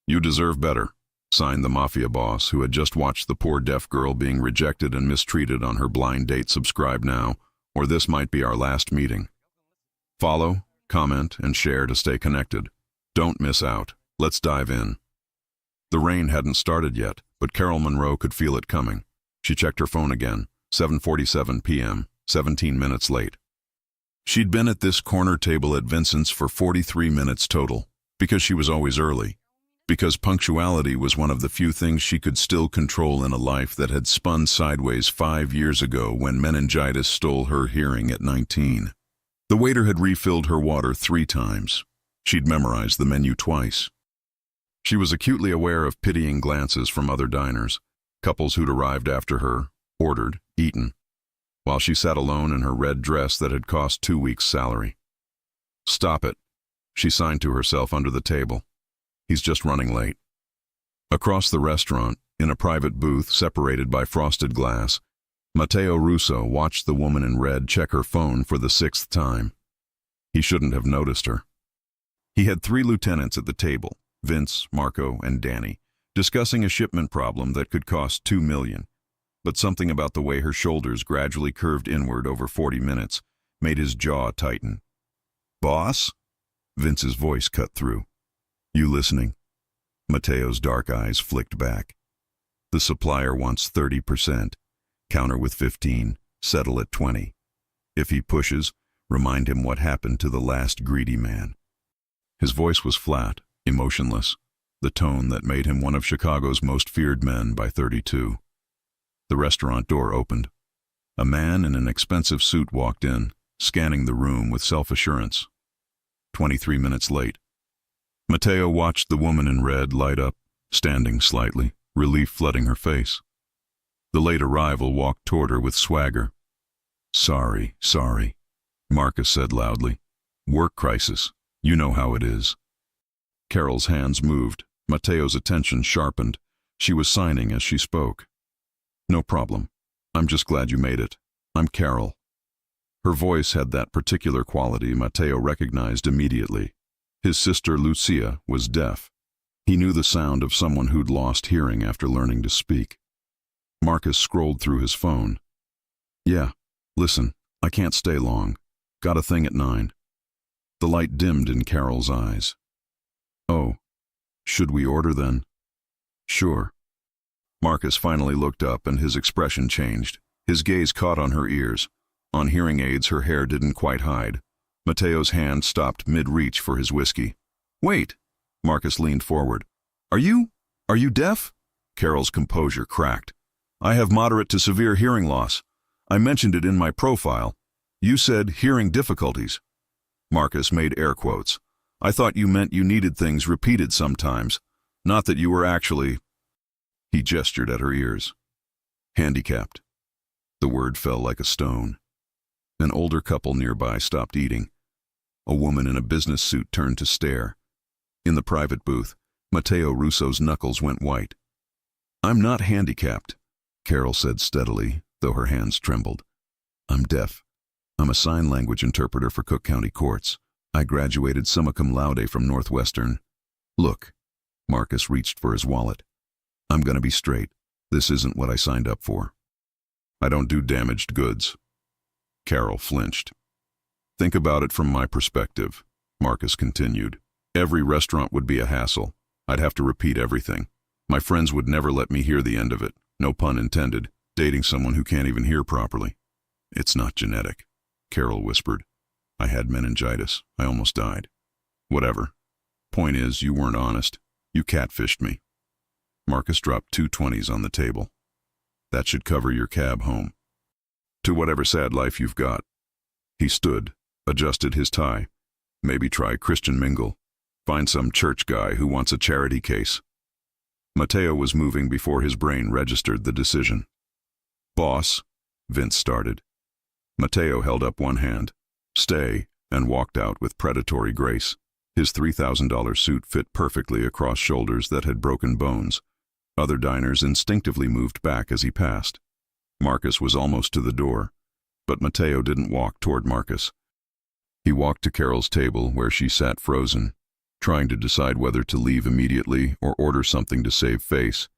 You deserve better, signed the Mafia boss, who had just watched the poor deaf girl being rejected and mistreated on her blind date. Subscribe now, or this might be our last meeting. Follow, comment, and share to stay connected. Don't miss out. Let's dive in. The rain hadn't started yet, but Carol Monroe could feel it coming. She checked her phone again, 7:47 p.m., 17 minutes late. She'd been at this corner table at Vincent's for 43 minutes total, because she was always early. Because punctuality was one of the few things she could still control in a life that had spun sideways 5 years ago when meningitis stole her hearing at 19. The waiter had refilled her water 3 times. She'd memorized the menu twice. She was acutely aware of pitying glances from other diners, couples who'd arrived after her, ordered, eaten, while she sat alone in her red dress that had cost 2 weeks' salary. Stop it, she signed to herself under the table. He's just running late. Across the restaurant, in a private booth separated by frosted glass, Matteo Russo watched the woman in red check her phone for the 6th time. He shouldn't have noticed her. He had 3 lieutenants at the table, Vince, Marco, and Danny, discussing a shipment problem that could cost $2 million. But something about the way her shoulders gradually curved inward over 40 minutes made his jaw tighten. "Boss?" Vince's voice cut through. "You listening?" Matteo's dark eyes flicked back. "The supplier wants 30%. Counter with 15, settle at 20. If he pushes, remind him what happened to the last greedy man." His voice was flat, emotionless, the tone that made him one of Chicago's most feared men by 32. The restaurant door opened. A man in an expensive suit walked in, scanning the room with self-assurance. 23 minutes late. Matteo watched the woman in red light up, standing slightly, relief flooding her face. The late arrival walked toward her with swagger. Sorry, Marcus said loudly. "Work crisis. You know how it is." Carol's hands moved. Matteo's attention sharpened. She was signing as she spoke. "No problem. I'm just glad you made it. I'm Carol." Her voice had that particular quality Matteo recognized immediately. His sister Lucia was deaf. He knew the sound of someone who'd lost hearing after learning to speak. Marcus scrolled through his phone. "Yeah, listen, I can't stay long. Got a thing at 9. The light dimmed in Carol's eyes. "Oh, should we order then?" "Sure." Marcus finally looked up and his expression changed. His gaze caught on her ears. On hearing aids her hair didn't quite hide. Matteo's hand stopped mid-reach for his whiskey. "Wait!" Marcus leaned forward. Are you deaf?" Carol's composure cracked. "I have moderate to severe hearing loss. I mentioned it in my profile. You said hearing difficulties." Marcus made air quotes. "I thought you meant you needed things repeated sometimes, not that you were actually—" He gestured at her ears. "Handicapped." The word fell like a stone. An older couple nearby stopped eating. A woman in a business suit turned to stare. In the private booth, Matteo Russo's knuckles went white. "I'm not handicapped," Carol said steadily, though her hands trembled. "I'm deaf. I'm a sign language interpreter for Cook County courts. I graduated summa cum laude from Northwestern. Look." Marcus reached for his wallet. "I'm gonna be straight. This isn't what I signed up for. I don't do damaged goods." Carol flinched. "Think about it from my perspective," Marcus continued. "Every restaurant would be a hassle. I'd have to repeat everything. My friends would never let me hear the end of it, no pun intended, dating someone who can't even hear properly." "It's not genetic," Carol whispered. "I had meningitis. I almost died. Whatever. Point is, you weren't honest. You catfished me." Marcus dropped 2 20s on the table. "That should cover your cab home. To whatever sad life you've got." He stood, adjusted his tie. "Maybe try Christian mingle. Find some church guy who wants a charity case." Matteo was moving before his brain registered the decision. "Boss," Vince started. Matteo held up one hand. "Stay," and walked out with predatory grace. His $3,000 suit fit perfectly across shoulders that had broken bones. Other diners instinctively moved back as he passed. Marcus was almost to the door, but Matteo didn't walk toward Marcus. He walked to Carol's table where she sat frozen, trying to decide whether to leave immediately or order something to save face,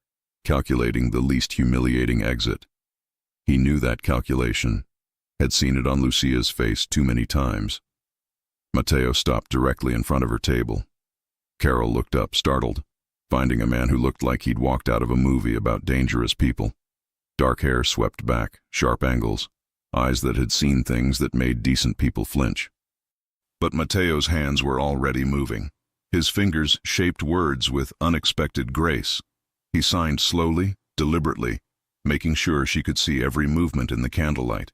calculating the least humiliating exit. He knew that calculation, had seen it on Lucia's face too many times. Mateo stopped directly in front of her table. Carol looked up, startled, finding a man who looked like he'd walked out of a movie about dangerous people. Dark hair swept back, sharp angles, eyes that had seen things that made decent people flinch. But Mateo's hands were already moving. His fingers shaped words with unexpected grace. He signed slowly, deliberately, making sure she could see every movement in the candlelight.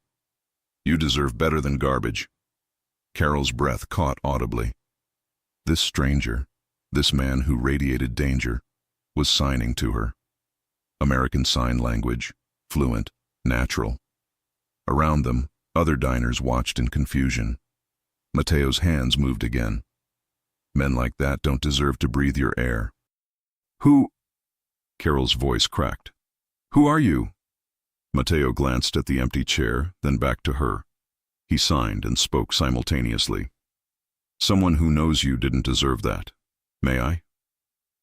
"You deserve better than garbage." Carol's breath caught audibly. This stranger, this man who radiated danger, was signing to her. American Sign Language, fluent, natural. Around them, other diners watched in confusion. Mateo's hands moved again. "Men like that don't deserve to breathe your air." "Who?" Carol's voice cracked. "Who are you?" Mateo glanced at the empty chair, then back to her. He signed and spoke simultaneously. "Someone who knows you didn't deserve that. May I?"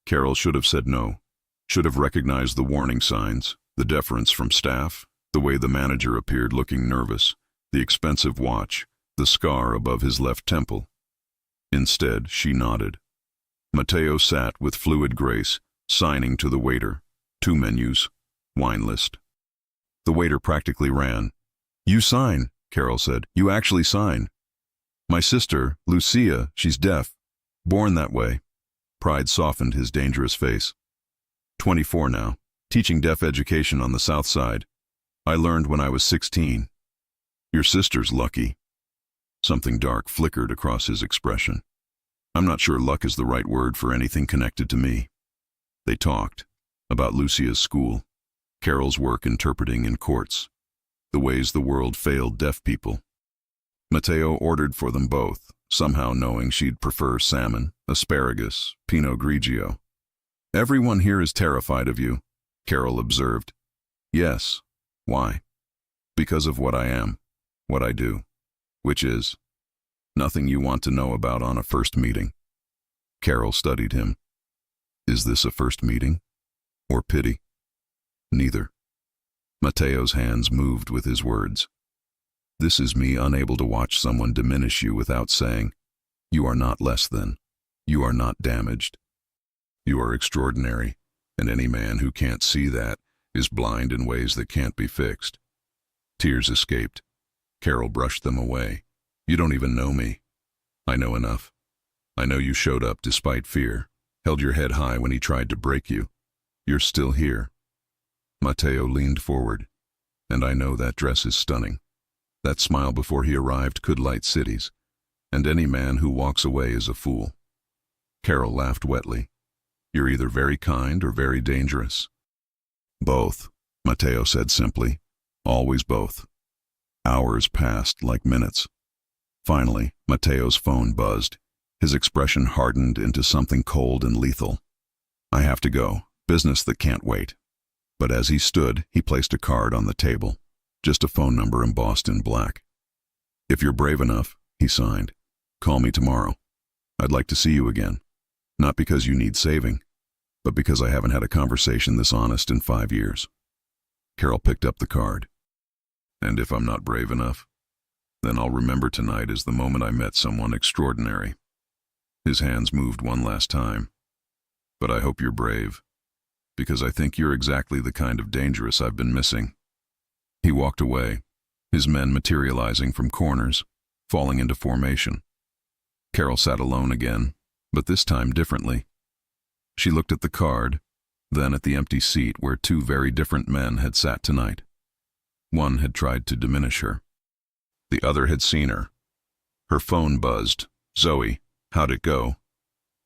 Carol should have said no, should have recognized the warning signs, the deference from staff, the way the manager appeared looking nervous, the expensive watch, the scar above his left temple. Instead, she nodded. Mateo sat with fluid grace, signing to the waiter. 2 menus, wine list. The waiter practically ran. "You sign," Carol said. "You actually sign." "My sister, Lucia, she's deaf. Born that way." Pride softened his dangerous face. 24 now, teaching deaf education on the South Side. I learned when I was 16. "Your sister's lucky." Something dark flickered across his expression. "I'm not sure luck is the right word for anything connected to me." They talked about Lucia's school, Carol's work interpreting in courts, the ways the world failed deaf people. Mateo ordered for them both, somehow knowing she'd prefer salmon, asparagus, Pinot Grigio. "Everyone here is terrified of you," Carol observed. "Yes. Why?" "Because of what I am, what I do. Which is nothing you want to know about on a first meeting." Carol studied him. Is this a first meeting? Or pity? Neither. Mateo's hands moved with his words. "This is me unable to watch someone diminish you without saying, 'You are not less than. You are not damaged. You are extraordinary, and any man who can't see that is blind in ways that can't be fixed.'" Tears escaped. Carol brushed them away. "You don't even know me." "I know enough. I know you showed up despite fear, held your head high when he tried to break you. You're still here." Mateo leaned forward. "And I know that dress is stunning. That smile before he arrived could light cities, and any man who walks away is a fool." Carol laughed wetly. "You're either very kind or very dangerous." "Both," Mateo said simply. "Always both." Hours passed like minutes. Finally, Mateo's phone buzzed. His expression hardened into something cold and lethal. "I have to go. Business that can't wait." But as he stood, he placed a card on the table. Just a phone number embossed in black. "If you're brave enough," he signed, "call me tomorrow. I'd like to see you again. Not because you need saving, but because I haven't had a conversation this honest in 5 years." Carol picked up the card. "And if I'm not brave enough, then I'll remember tonight as the moment I met someone extraordinary." His hands moved one last time. "But I hope you're brave, because I think you're exactly the kind of dangerous I've been missing." He walked away, his men materializing from corners, falling into formation. Carol sat alone again, but this time differently. She looked at the card, then at the empty seat where 2 very different men had sat tonight. One had tried to diminish her. The other had seen her. Her phone buzzed. "Zoe, how'd it go?"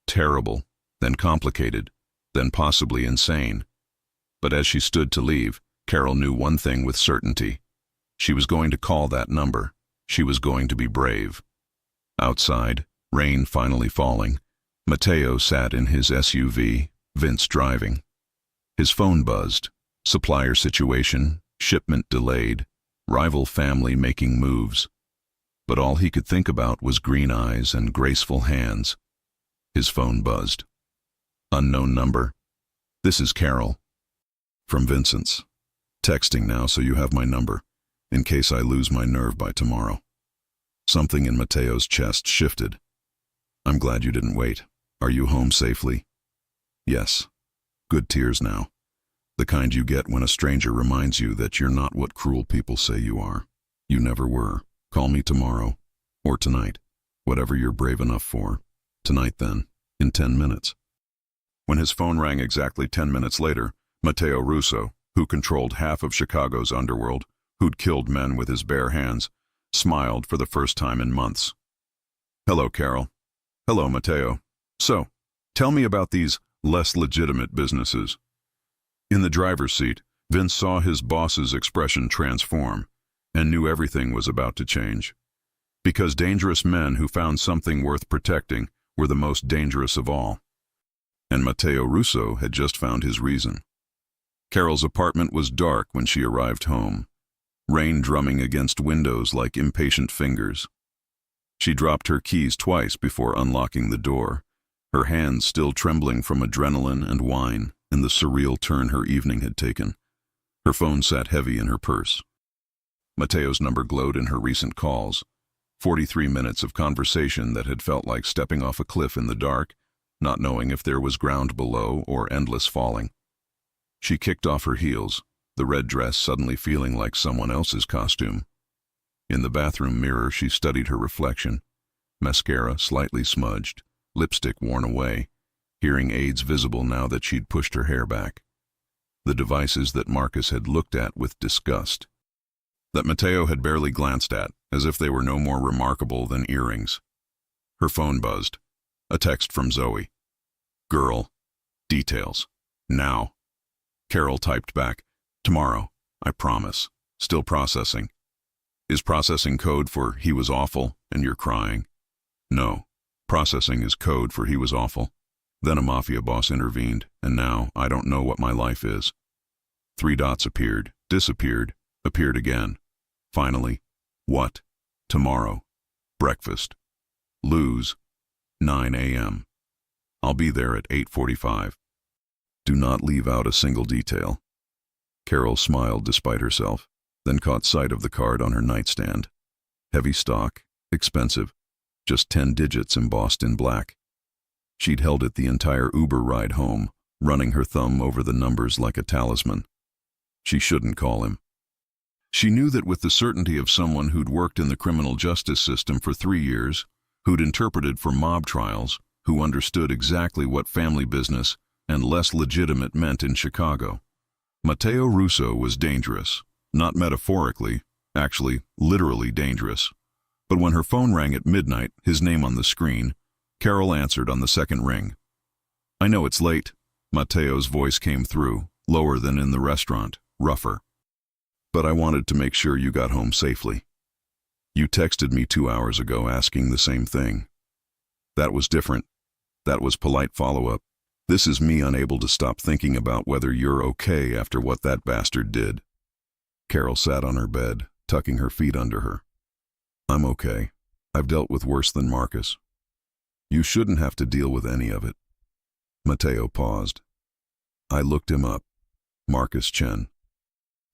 Terrible, then complicated, then possibly insane. But as she stood to leave, Carol knew one thing with certainty. She was going to call that number. She was going to be brave. Outside, rain finally falling, Mateo sat in his SUV, Vince driving. His phone buzzed. Supplier situation, shipment delayed, rival family making moves. But all he could think about was green eyes and graceful hands. His phone buzzed. Unknown number. This is Carol. From Vincent's. Texting now so you have my number, in case I lose my nerve by tomorrow. Something in Mateo's chest shifted. I'm glad you didn't wait. Are you home safely? Yes. Good tears now. The kind you get when a stranger reminds you that you're not what cruel people say you are. You never were. Call me tomorrow. Or tonight. Whatever you're brave enough for. Tonight then. In 10 minutes. When his phone rang exactly 10 minutes later, Matteo Russo, who controlled half of Chicago's underworld, who'd killed men with his bare hands, smiled for the first time in months. Hello, Carol. Hello, Matteo. So, tell me about these less legitimate businesses. In the driver's seat, Vince saw his boss's expression transform and knew everything was about to change. Because dangerous men who found something worth protecting were the most dangerous of all. And Matteo Russo had just found his reason. Carol's apartment was dark when she arrived home, rain drumming against windows like impatient fingers. She dropped her keys twice before unlocking the door, her hands still trembling from adrenaline and wine and the surreal turn her evening had taken. Her phone sat heavy in her purse. Matteo's number glowed in her recent calls, 43 minutes of conversation that had felt like stepping off a cliff in the dark, not knowing if there was ground below or endless falling. She kicked off her heels, the red dress suddenly feeling like someone else's costume. In the bathroom mirror, she studied her reflection, mascara slightly smudged, lipstick worn away, hearing aids visible now that she'd pushed her hair back. The devices that Marcus had looked at with disgust, that Matteo had barely glanced at, as if they were no more remarkable than earrings. Her phone buzzed. A text from Zoe. Girl. Details. Now. Carol typed back, tomorrow, I promise. Still processing. Is processing code for he was awful and you're crying? No. Processing is code for he was awful. Then a mafia boss intervened, and now I don't know what my life is. 3 dots appeared, disappeared, appeared again. Finally, what? Tomorrow. Breakfast. Lose. 9 a.m. I'll be there at 8:45. Do not leave out a single detail. Carol smiled despite herself, then caught sight of the card on her nightstand. Heavy stock, expensive, just 10 digits embossed in black. She'd held it the entire Uber ride home, running her thumb over the numbers like a talisman. She shouldn't call him. She knew that with the certainty of someone who'd worked in the criminal justice system for 3 years, who'd interpreted for mob trials, who understood exactly what family business and less legitimate meant in Chicago. Matteo Russo was dangerous, not metaphorically, actually literally dangerous. But when her phone rang at midnight, his name on the screen, Carol answered on the second ring. I know it's late. Matteo's voice came through, lower than in the restaurant, rougher. But I wanted to make sure you got home safely. You texted me 2 hours ago asking the same thing. That was different. That was polite follow-up. This is me unable to stop thinking about whether you're okay after what that bastard did. Carol sat on her bed, tucking her feet under her. I'm okay. I've dealt with worse than Marcus. You shouldn't have to deal with any of it. Matteo paused. I looked him up. Marcus Chen.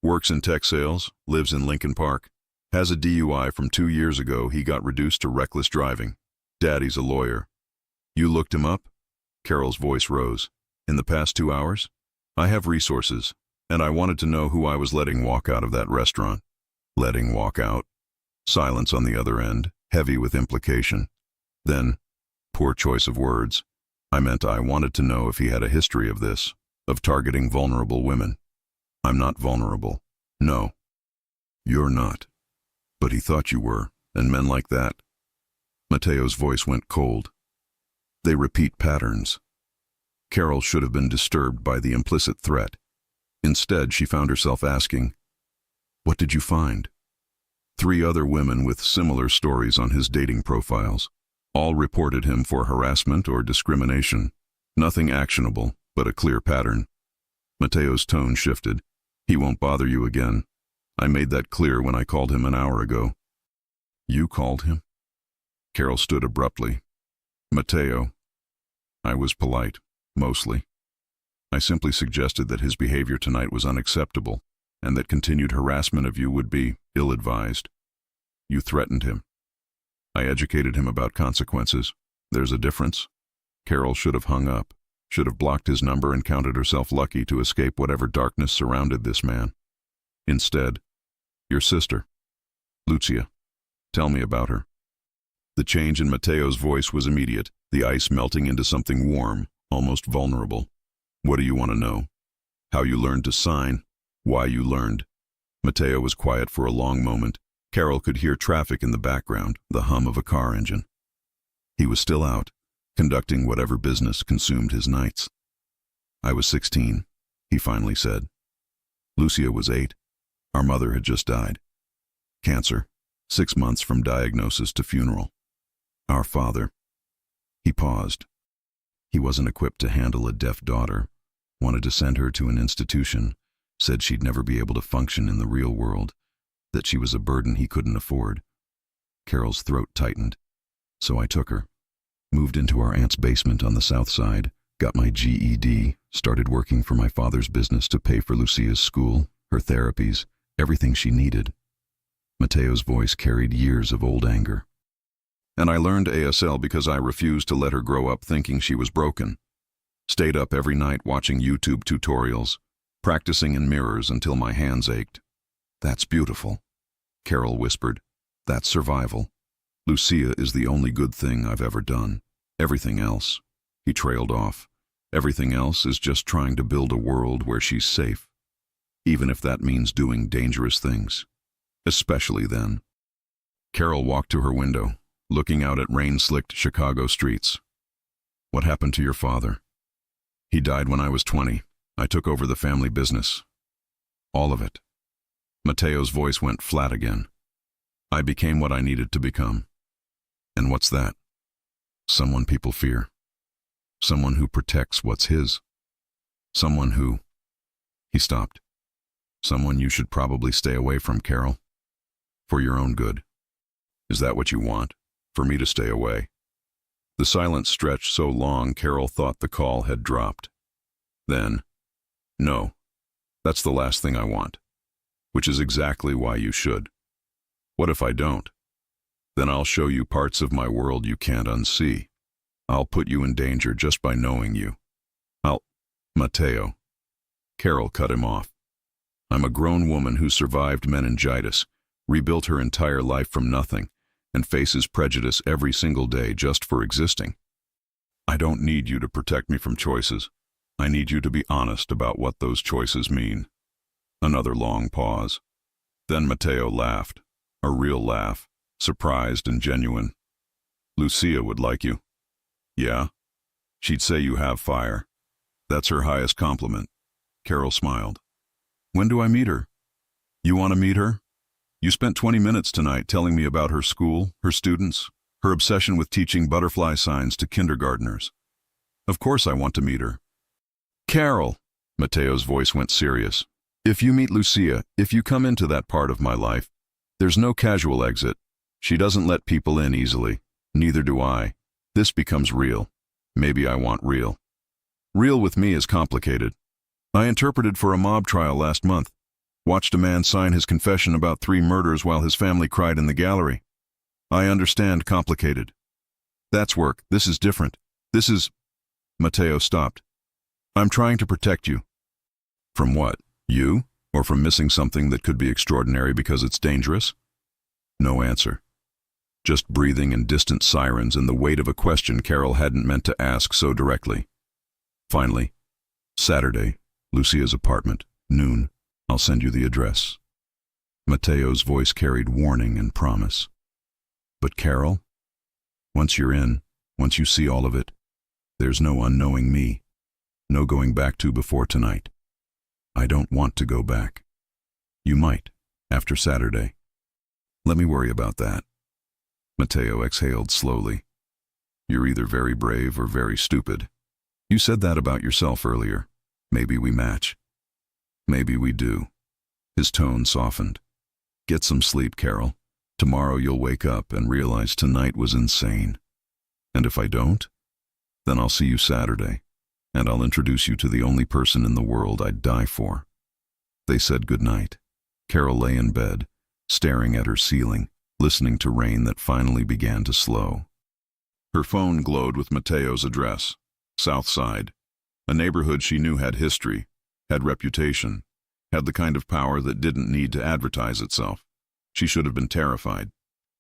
Works in tech sales, lives in Lincoln Park. Has a DUI from 2 years ago. He got reduced to reckless driving. Daddy's a lawyer. You looked him up? Carol's voice rose. In the past 2 hours? I have resources, and I wanted to know who I was letting walk out of that restaurant. Letting walk out? Silence on the other end, heavy with implication. Then, poor choice of words, I meant I wanted to know if he had a history of this, of targeting vulnerable women. I'm not vulnerable. No. You're not. But he thought you were, and men like that. Matteo's voice went cold. They repeat patterns. Carol should have been disturbed by the implicit threat. Instead, she found herself asking, what did you find? 3 other women with similar stories on his dating profiles. All reported him for harassment or discrimination. Nothing actionable, but a clear pattern. Matteo's tone shifted. He won't bother you again. I made that clear when I called him an hour ago. You called him? Carol stood abruptly. Matteo. I was polite, mostly. I simply suggested that his behavior tonight was unacceptable and that continued harassment of you would be ill-advised. You threatened him. I educated him about consequences. There's a difference. Carol should have hung up, should have blocked his number and counted herself lucky to escape whatever darkness surrounded this man. Instead, your sister, Lucia. Tell me about her. The change in Mateo's voice was immediate, the ice melting into something warm, almost vulnerable. What do you want to know? How you learned to sign? Why you learned? Mateo was quiet for a long moment. Carol could hear traffic in the background, the hum of a car engine. He was still out, conducting whatever business consumed his nights. I was 16, he finally said. Lucia was 8. Our mother had just died. Cancer, 6 months from diagnosis to funeral. Our father. He paused. He wasn't equipped to handle a deaf daughter, wanted to send her to an institution, said she'd never be able to function in the real world, that she was a burden he couldn't afford. Carol's throat tightened, so I took her, moved into our aunt's basement on the south side, got my GED, started working for my father's business to pay for Lucia's school, her therapies, everything she needed. Mateo's voice carried years of old anger. And I learned ASL because I refused to let her grow up thinking she was broken. Stayed up every night watching YouTube tutorials, practicing in mirrors until my hands ached. That's beautiful, Carol whispered. That's survival. Lucia is the only good thing I've ever done. Everything else, he trailed off. Everything else is just trying to build a world where she's safe. Even if that means doing dangerous things. Especially then. Carol walked to her window, looking out at rain-slicked Chicago streets. What happened to your father? He died when I was 20. I took over the family business. All of it. Mateo's voice went flat again. I became what I needed to become. And what's that? Someone people fear. Someone who protects what's his. Someone who... He stopped. Someone you should probably stay away from, Carol. For your own good. Is that what you want? For me to stay away? The silence stretched so long Carol thought the call had dropped. Then, no, that's the last thing I want. Which is exactly why you should. What if I don't? Then I'll show you parts of my world you can't unsee. I'll put you in danger just by knowing you. Mateo. Carol cut him off. I'm a grown woman who survived meningitis, rebuilt her entire life from nothing, and faces prejudice every single day just for existing. I don't need you to protect me from choices. I need you to be honest about what those choices mean. Another long pause. Then Mateo laughed, a real laugh, surprised and genuine. Lucia would like you. Yeah? She'd say you have fire. That's her highest compliment. Carol smiled. When do I meet her? You want to meet her? You spent 20 minutes tonight telling me about her school, her students, her obsession with teaching butterfly signs to kindergartners. Of course I want to meet her. Carol, Mateo's voice went serious. If you meet Lucia, if you come into that part of my life, there's no casual exit. She doesn't let people in easily. Neither do I. This becomes real. Maybe I want real. Real with me is complicated. I interpreted for a mob trial last month. Watched a man sign his confession about 3 murders while his family cried in the gallery. I understand complicated. That's work. This is different. This is... Mateo stopped. I'm trying to protect you. From what? You? Or from missing something that could be extraordinary because it's dangerous? No answer. Just breathing and distant sirens and the weight of a question Carol hadn't meant to ask so directly. Finally, Saturday, Lucia's apartment, noon. I'll send you the address. Mateo's voice carried warning and promise. But Carol, once you're in, once you see all of it, there's no unknowing me. No going back to before tonight. I don't want to go back. You might, after Saturday. Let me worry about that. Mateo exhaled slowly. You're either very brave or very stupid. You said that about yourself earlier. Maybe we match. Maybe we do. His tone softened. Get some sleep, Carol. Tomorrow you'll wake up and realize tonight was insane. And if I don't? Then I'll see you Saturday, and I'll introduce you to the only person in the world I'd die for." They said goodnight. Carol lay in bed, staring at her ceiling, listening to rain that finally began to slow. Her phone glowed with Mateo's address, South Side, a neighborhood she knew had history, had reputation, had the kind of power that didn't need to advertise itself. She should have been terrified.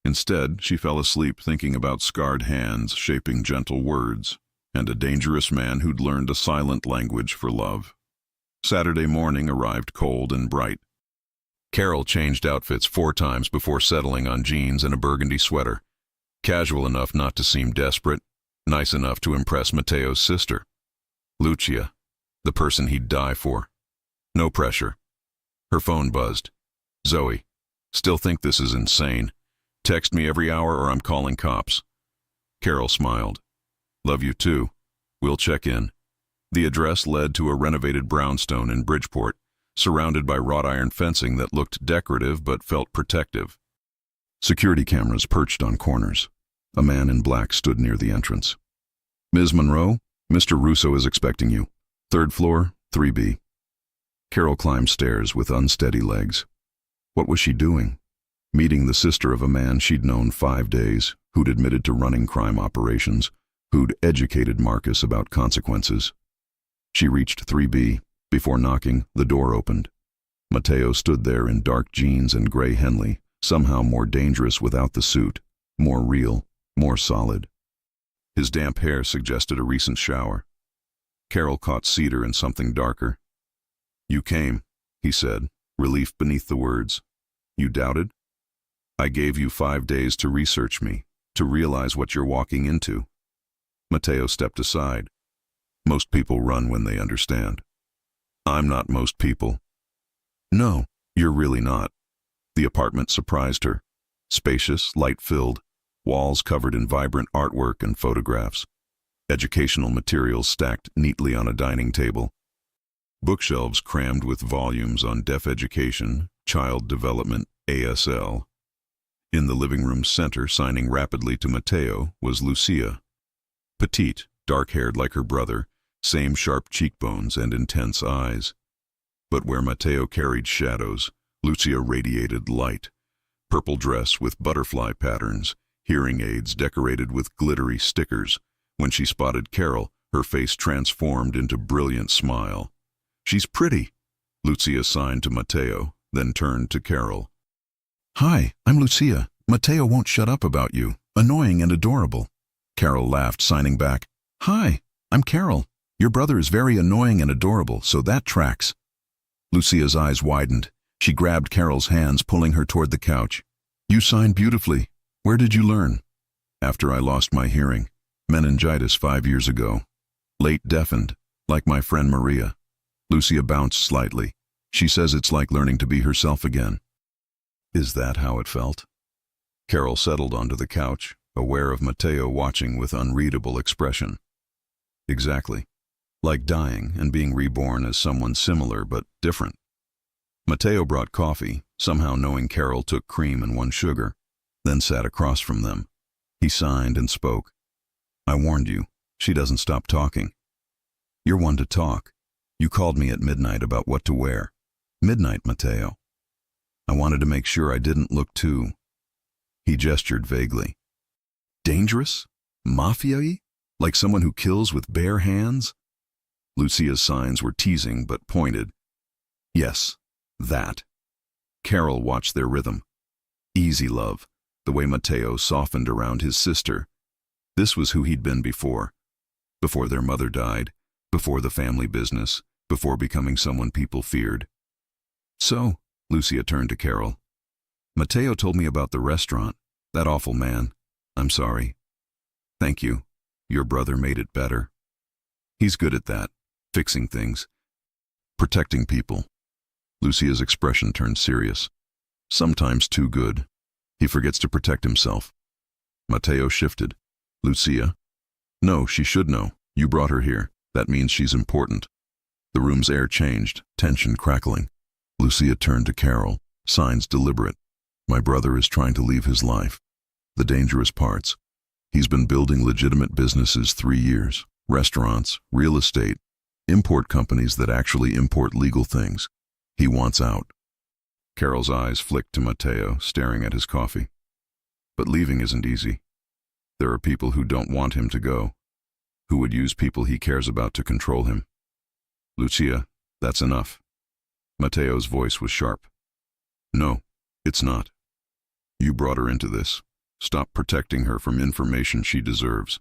Instead, she fell asleep thinking about scarred hands shaping gentle words, and a dangerous man who'd learned a silent language for love. Saturday morning arrived cold and bright. Carol changed outfits 4 times before settling on jeans and a burgundy sweater. Casual enough not to seem desperate, nice enough to impress Mateo's sister. Lucia, the person he'd die for. No pressure. Her phone buzzed. "Zoe, still think this is insane. Text me every hour or I'm calling cops." Carol smiled. "Love you too. We'll check in." The address led to a renovated brownstone in Bridgeport, surrounded by wrought iron fencing that looked decorative but felt protective. Security cameras perched on corners. A man in black stood near the entrance. "Ms. Monroe, Mr. Russo is expecting you. 3rd floor, 3B. Carol climbed stairs with unsteady legs. What was she doing? Meeting the sister of a man she'd known 5 days, who'd admitted to running crime operations, who'd educated Marcus about consequences. She reached 3B. Before knocking, the door opened. Mateo stood there in dark jeans and gray Henley, somehow more dangerous without the suit, more real, more solid. His damp hair suggested a recent shower. Carol caught Cedar in something darker. "You came," he said, relief beneath the words. "You doubted? I gave you 5 days to research me, to realize what you're walking into." Mateo stepped aside. "Most people run when they understand." "I'm not most people." "No, you're really not." The apartment surprised her. Spacious, light-filled, walls covered in vibrant artwork and photographs. Educational materials stacked neatly on a dining table. Bookshelves crammed with volumes on deaf education, child development, ASL. In the living room's center, signing rapidly to Mateo, was Lucia. Petite, dark-haired like her brother, same sharp cheekbones and intense eyes. But where Mateo carried shadows, Lucia radiated light. Purple dress with butterfly patterns, hearing aids decorated with glittery stickers. When she spotted Carol, her face transformed into brilliant smile. "She's pretty," Lucia signed to Mateo, then turned to Carol. "Hi, I'm Lucia. Mateo won't shut up about you. Annoying and adorable." Carol laughed, signing back. "Hi, I'm Carol. Your brother is very annoying and adorable, so that tracks." Lucia's eyes widened. She grabbed Carol's hands, pulling her toward the couch. "You signed beautifully. Where did you learn?" "After I lost my hearing. Meningitis 5 years ago. Late deafened, like my friend Maria." Lucia bounced slightly. "She says it's like learning to be herself again." "Is that how it felt?" Carol settled onto the couch, aware of Mateo watching with unreadable expression. "Exactly. Like dying and being reborn as someone similar but different." Mateo brought coffee, somehow knowing Carol took cream and 1 sugar, then sat across from them. He signed and spoke. "I warned you. She doesn't stop talking." "You're one to talk. You called me at midnight about what to wear." "Midnight, Mateo." "I wanted to make sure I didn't look too—" He gestured vaguely. "Dangerous? Mafia-y? Like someone who kills with bare hands?" Lucia's signs were teasing but pointed. "Yes, that." Carol watched their rhythm. Easy love, the way Mateo softened around his sister. This was who he'd been before. Before their mother died, before the family business, before becoming someone people feared. "So," Lucia turned to Carol, "Mateo told me about the restaurant. That awful man. I'm sorry." "Thank you. Your brother made it better." "He's good at that. Fixing things. Protecting people." Lucia's expression turned serious. "Sometimes too good. He forgets to protect himself." Mateo shifted. "Lucia?" "No, she should know. You brought her here. That means she's important." The room's air changed, tension crackling. Lucia turned to Carol, signs deliberate. "My brother is trying to leave his life. The dangerous parts. He's been building legitimate businesses 3 years. Restaurants, real estate, import companies that actually import legal things. He wants out. Carol's eyes flicked to Matteo, staring at his coffee. But leaving isn't easy. There are people who don't want him to go, who would use people he cares about to control him. Lucia, that's enough. Matteo's voice was sharp. No, it's not. You brought her into this. Stop protecting her from information she deserves.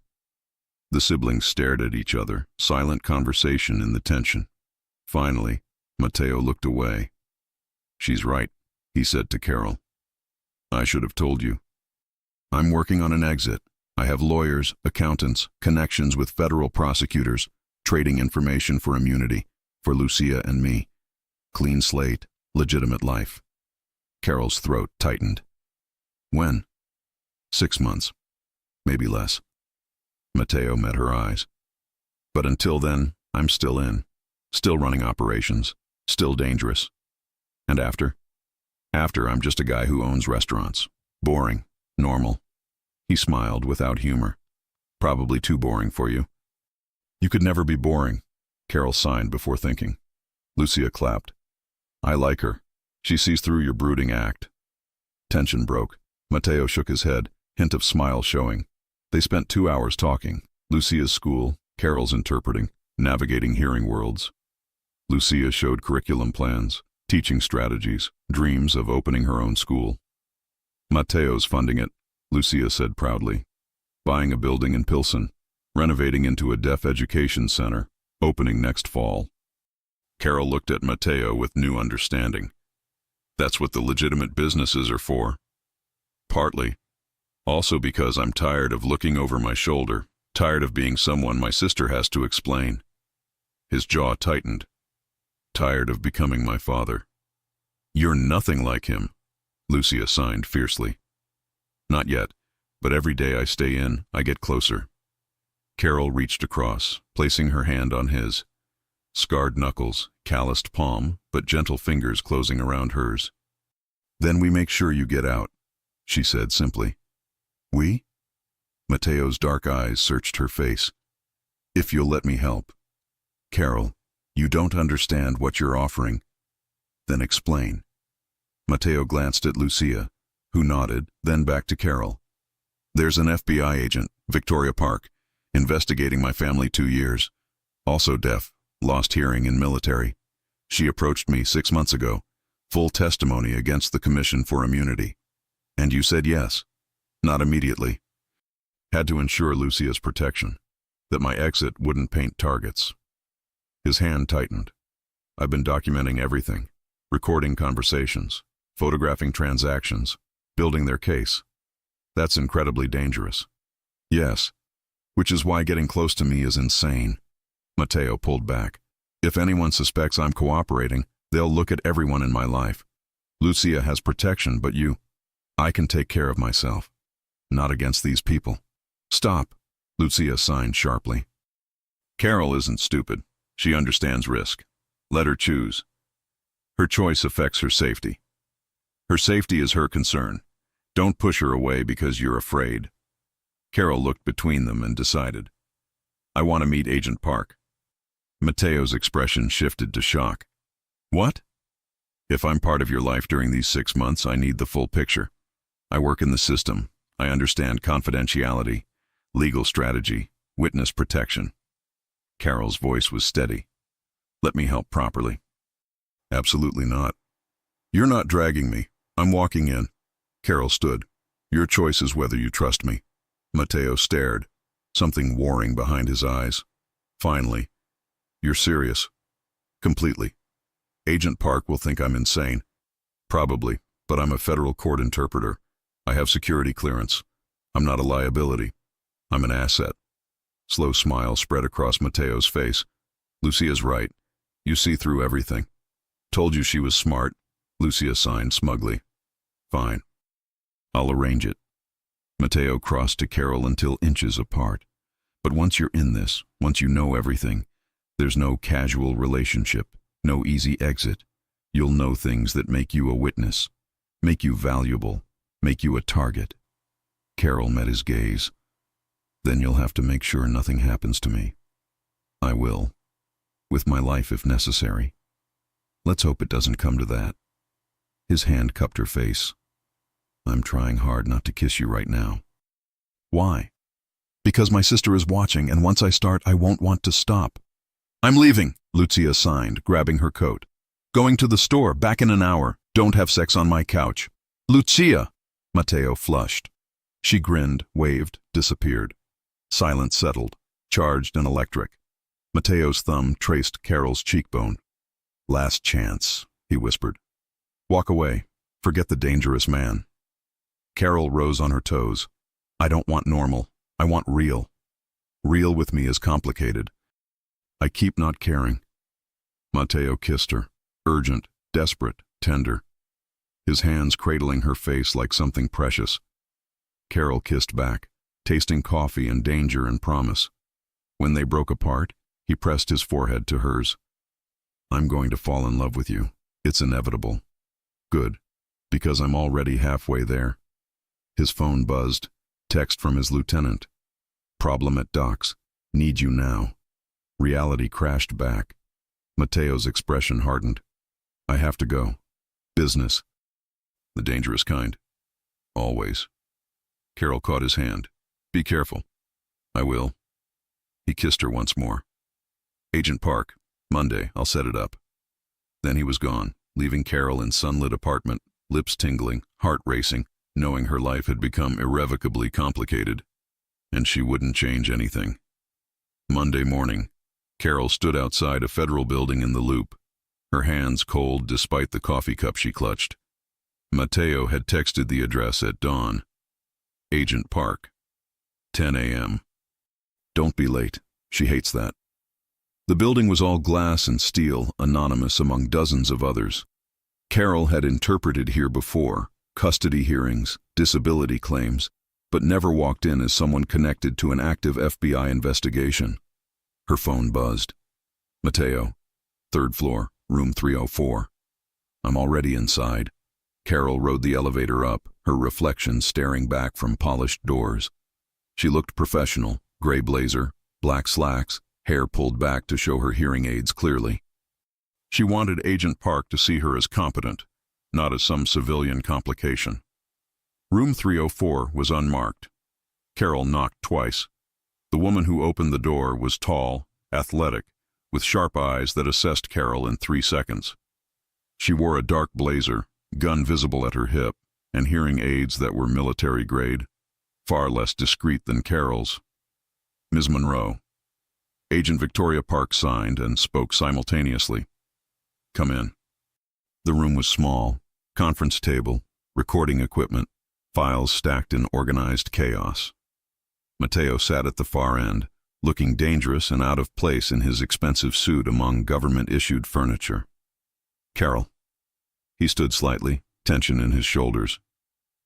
The siblings stared at each other, silent conversation in the tension. Finally, Matteo looked away. She's right, he said to Carol. I should have told you. I'm working on an exit. I have lawyers, accountants, connections with federal prosecutors, trading information for immunity, for Lucia and me. Clean slate, legitimate life. Carol's throat tightened. When? 6 months. Maybe less. Matteo met her eyes. But until then, I'm still in. Still running operations. Still dangerous. And after? After, I'm just a guy who owns restaurants. Boring. Normal. He smiled without humor. Probably too boring for you. You could never be boring. Carol signed before thinking. Lucia clapped. I like her. She sees through your brooding act. Tension broke. Matteo shook his head, hint of smile showing. They spent 2 hours talking. Lucia's school, Carol's interpreting, navigating hearing worlds. Lucia showed curriculum plans, teaching strategies, dreams of opening her own school. Matteo's funding it, Lucia said proudly. Buying a building in Pilsen, renovating into a deaf education center, opening next fall. Carol looked at Matteo with new understanding. That's what the legitimate businesses are for. Partly. Also because I'm tired of looking over my shoulder, tired of being someone my sister has to explain. His jaw tightened. Tired of becoming my father. You're nothing like him, Lucia signed fiercely. Not yet, but every day I stay in, I get closer. Carol reached across, placing her hand on his. Scarred knuckles, calloused palm, but gentle fingers closing around hers. Then we make sure you get out, she said simply. We? Matteo's dark eyes searched her face. If you'll let me help. Carol, you don't understand what you're offering. Then explain. Matteo glanced at Lucia, who nodded, then back to Carol. There's an FBI agent, Victoria Park, investigating my family 2 years. Also deaf, lost hearing in military. She approached me 6 months ago. Full testimony against the Commission for Immunity. And you said yes. Not immediately. Had to ensure Lucia's protection, that my exit wouldn't paint targets. His hand tightened. I've been documenting everything, recording conversations, photographing transactions, building their case. That's incredibly dangerous. Yes, which is why getting close to me is insane. Matteo pulled back. If anyone suspects I'm cooperating, they'll look at everyone in my life. Lucia has protection, but I can take care of myself. Not against these people. Stop, Lucia signed sharply. Carol isn't stupid. She understands risk. Let her choose. Her choice affects her safety. Her safety is her concern. Don't push her away because you're afraid. Carol looked between them and decided. I want to meet Agent Park. Matteo's expression shifted to shock. What? If I'm part of your life during these 6 months, I need the full picture. I work in the system. I understand confidentiality, legal strategy, witness protection. Carol's voice was steady. Let me help properly. Absolutely not. You're not dragging me. I'm walking in. Carol stood. Your choice is whether you trust me. Matteo stared, something warring behind his eyes. Finally, you're serious. Completely. Agent Park will think I'm insane. Probably, but I'm a federal court interpreter. I have security clearance. I'm not a liability. I'm an asset. Slow smile spread across Matteo's face. Lucia's right. You see through everything. Told you she was smart. Lucia signed smugly. Fine. I'll arrange it. Matteo crossed to Carol until inches apart. But once you're in this, once you know everything, there's no casual relationship, no easy exit. You'll know things that make you a witness, make you valuable, make you a target. Carol met his gaze. Then you'll have to make sure nothing happens to me. I will. With my life if necessary. Let's hope it doesn't come to that. His hand cupped her face. I'm trying hard not to kiss you right now. Why? Because my sister is watching, and once I start, I won't want to stop. I'm leaving, Lucia signed, grabbing her coat. Going to the store, back in an hour. Don't have sex on my couch. Lucia! Matteo flushed. She grinned, waved, disappeared. Silence settled, charged and electric. Matteo's thumb traced Carol's cheekbone. Last chance, he whispered. Walk away. Forget the dangerous man. Carol rose on her toes. I don't want normal. I want real. Real with me is complicated. I keep not caring. Matteo kissed her, urgent, desperate, tender. His hands cradling her face like something precious. Carol kissed back, tasting coffee and danger and promise. When they broke apart, he pressed his forehead to hers. I'm going to fall in love with you. It's inevitable. Good, because I'm already halfway there. His phone buzzed. Text from his lieutenant. Problem at docks. Need you now. Reality crashed back. Matteo's expression hardened. I have to go. Business. The dangerous kind. Always. Carol caught his hand. Be careful. I will. He kissed her once more. Agent Park. Monday, I'll set it up. Then he was gone, leaving Carol in sunlit apartment, lips tingling, heart racing, knowing her life had become irrevocably complicated, and she wouldn't change anything. Monday morning, Carol stood outside a federal building in the Loop, her hands cold despite the coffee cup she clutched. Matteo had texted the address at dawn. Agent Park. 10 a.m. Don't be late. She hates that. The building was all glass and steel, anonymous among dozens of others. Carol had interpreted here before, custody hearings, disability claims, but never walked in as someone connected to an active FBI investigation. Her phone buzzed. Matteo. 3rd floor, room 304. I'm already inside. Carol rode the elevator up, her reflection staring back from polished doors. She looked professional, gray blazer, black slacks, hair pulled back to show her hearing aids clearly. She wanted Agent Park to see her as competent, not as some civilian complication. Room 304 was unmarked. Carol knocked twice. The woman who opened the door was tall, athletic, with sharp eyes that assessed Carol in 3 seconds. She wore a dark blazer, gun visible at her hip, and hearing aids that were military grade, far less discreet than Carol's. Ms. Monroe. Agent Victoria Park signed and spoke simultaneously. Come in. The room was small, conference table, recording equipment, files stacked in organized chaos. Matteo sat at the far end, looking dangerous and out of place in his expensive suit among government-issued furniture. Carol. He stood slightly, tension in his shoulders.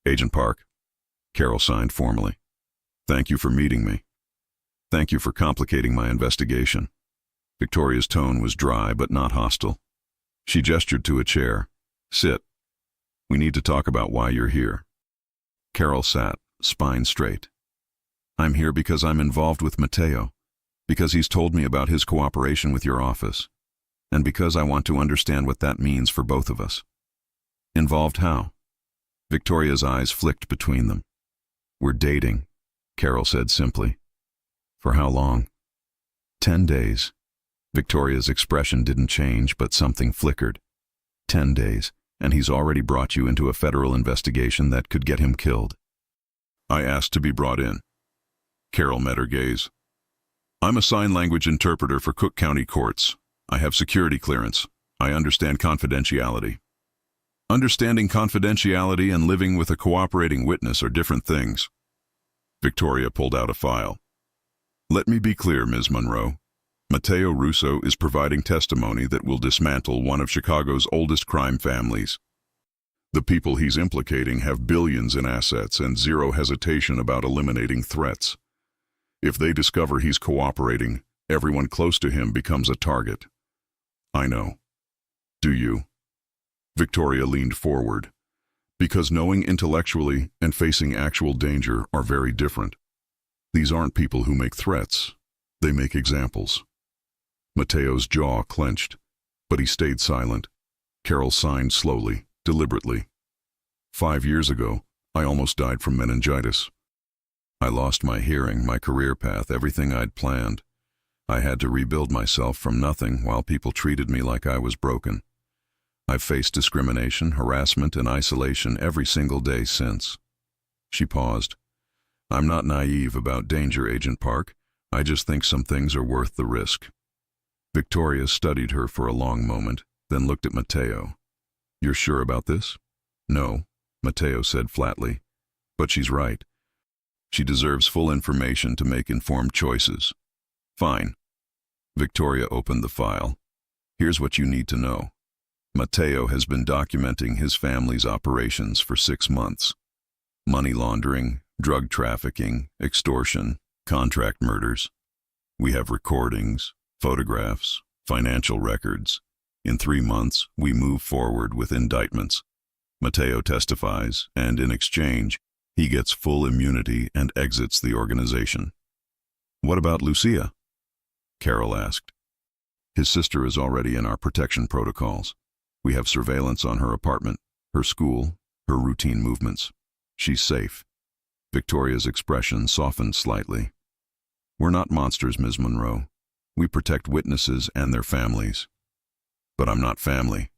Agent Park. Carol signed formally. Thank you for meeting me. Thank you for complicating my investigation. Victoria's tone was dry but not hostile. She gestured to a chair. Sit. We need to talk about why you're here. Carol sat, spine straight. I'm here because I'm involved with Matteo, because he's told me about his cooperation with your office, and because I want to understand what that means for both of us. Involved how? Victoria's eyes flicked between them. We're dating, Carol said simply. For how long? 10 days. Victoria's expression didn't change, but something flickered. 10 days, and he's already brought you into a federal investigation that could get him killed. I asked to be brought in. Carol met her gaze. I'm a sign language interpreter for Cook County courts. I have security clearance. I understand confidentiality. Understanding confidentiality and living with a cooperating witness are different things. Victoria pulled out a file. Let me be clear, Ms. Monroe. Matteo Russo is providing testimony that will dismantle one of Chicago's oldest crime families. The people he's implicating have billions in assets and zero hesitation about eliminating threats. If they discover he's cooperating, everyone close to him becomes a target. I know. Do you? Victoria leaned forward. Because knowing intellectually and facing actual danger are very different. These aren't people who make threats. They make examples. Mateo's jaw clenched, but he stayed silent. Carol signed slowly, deliberately. 5 years ago, I almost died from meningitis. I lost my hearing, my career path, everything I'd planned. I had to rebuild myself from nothing while people treated me like I was broken. I've faced discrimination, harassment, and isolation every single day since. She paused. I'm not naive about danger, Agent Park. I just think some things are worth the risk. Victoria studied her for a long moment, then looked at Mateo. You're sure about this? No, Mateo said flatly. But she's right. She deserves full information to make informed choices. Fine. Victoria opened the file. Here's what you need to know. Mateo has been documenting his family's operations for 6 months. Money laundering, drug trafficking, extortion, contract murders. We have recordings, photographs, financial records. In 3 months, we move forward with indictments. Mateo testifies, and in exchange, he gets full immunity and exits the organization. What about Lucia? Carol asked. His sister is already in our protection protocols. We have surveillance on her apartment, her school, her routine movements. She's safe. Victoria's expression softened slightly. We're not monsters, Ms. Monroe. We protect witnesses and their families. But I'm not family.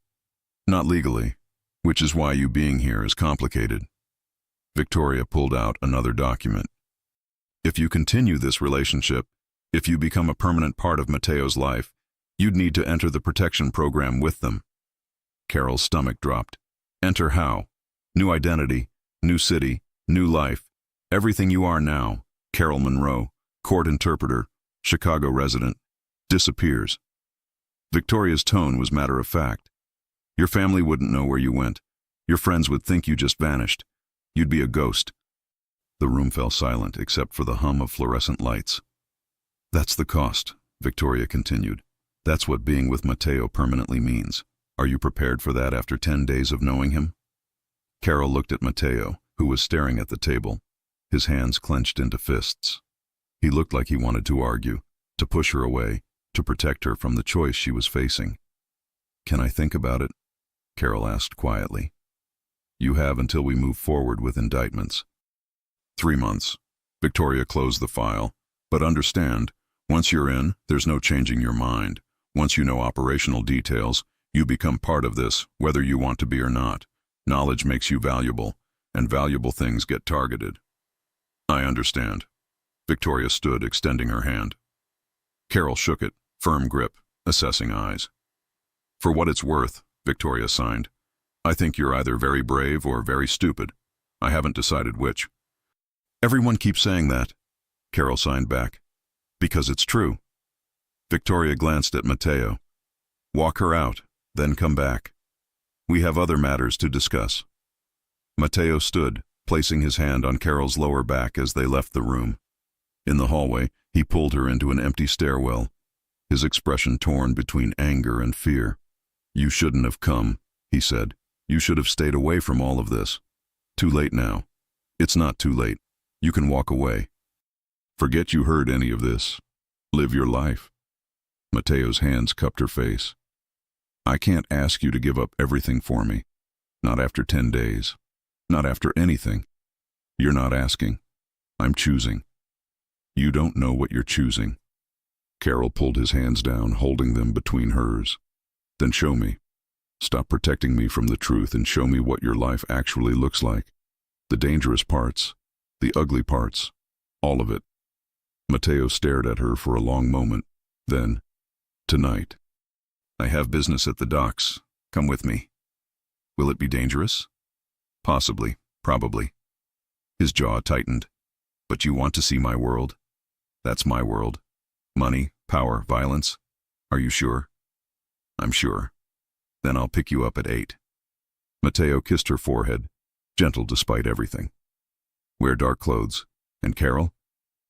Not legally, which is why you being here is complicated. Victoria pulled out another document. If you continue this relationship, if you become a permanent part of Mateo's life, you'd need to enter the protection program with them. Carol's stomach dropped. Enter how? New identity, new city, new life. Everything you are now, Carol Monroe, court interpreter, Chicago resident, disappears. Victoria's tone was matter of fact. Your family wouldn't know where you went. Your friends would think you just vanished. You'd be a ghost. The room fell silent except for the hum of fluorescent lights. That's the cost, Victoria continued. That's what being with Mateo permanently means. Are you prepared for that after 10 days of knowing him? Carol looked at Mateo, who was staring at the table, his hands clenched into fists. He looked like he wanted to argue, to push her away, to protect her from the choice she was facing. Can I think about it? Carol asked quietly. You have until we move forward with indictments. 3 months. Victoria closed the file. But understand, once you're in, there's no changing your mind. Once you know operational details, you become part of this, whether you want to be or not. Knowledge makes you valuable, and valuable things get targeted. I understand. Victoria stood, extending her hand. Carol shook it, firm grip, assessing eyes. For what it's worth, Victoria signed. I think you're either very brave or very stupid. I haven't decided which. Everyone keeps saying that, Carol signed back. Because it's true. Victoria glanced at Mateo. Walk her out, then come back. We have other matters to discuss. Mateo stood, placing his hand on Carol's lower back as they left the room. In the hallway, he pulled her into an empty stairwell, his expression torn between anger and fear. You shouldn't have come, he said. You should have stayed away from all of this. Too late now. It's not too late. You can walk away. Forget you heard any of this. Live your life. Mateo's hands cupped her face. I can't ask you to give up everything for me. Not after 10 days. Not after anything. You're not asking. I'm choosing. You don't know what you're choosing. Carol pulled his hands down, holding them between hers. Then show me. Stop protecting me from the truth and show me what your life actually looks like. The dangerous parts, the ugly parts, all of it. Mateo stared at her for a long moment. Then, tonight. I have business at the docks. Come with me. Will it be dangerous? Possibly, probably. His jaw tightened. But you want to see my world? That's my world. Money, power, violence. Are you sure? I'm sure. Then I'll pick you up at 8. Mateo kissed her forehead, gentle despite everything. Wear dark clothes. And Carol,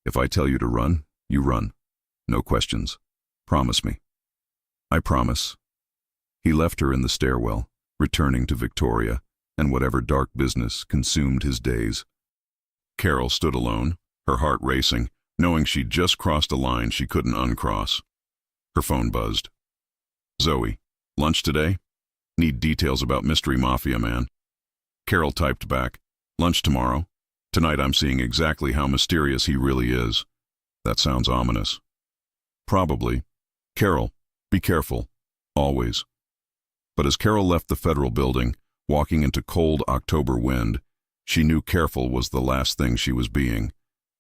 if I tell you to run, you run. No questions. Promise me. I promise. He left her in the stairwell, returning to Victoria, and whatever dark business consumed his days. Carol stood alone, her heart racing, knowing she'd just crossed a line she couldn't uncross. Her phone buzzed. Zoe, lunch today? Need details about Mystery Mafia man. Carol typed back, lunch tomorrow. Tonight I'm seeing exactly how mysterious he really is. That sounds ominous. Probably. Carol, be careful. Always. But as Carol left the federal building, walking into cold October wind, she knew careful was the last thing she was being.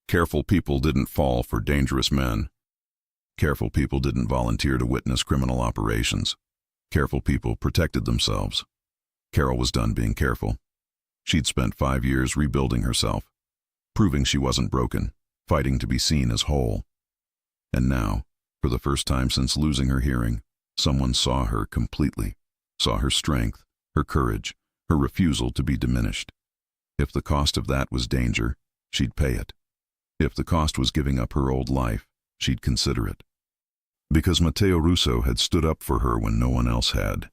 Careful people didn't fall for dangerous men. Careful people didn't volunteer to witness criminal operations. Careful people protected themselves. Carol was done being careful. She'd spent 5 years rebuilding herself, proving she wasn't broken, fighting to be seen as whole. And now, for the first time since losing her hearing, someone saw her completely, saw her strength, her courage, her refusal to be diminished. If the cost of that was danger, she'd pay it. If the cost was giving up her old life, she'd consider it. Because Matteo Russo had stood up for her when no one else had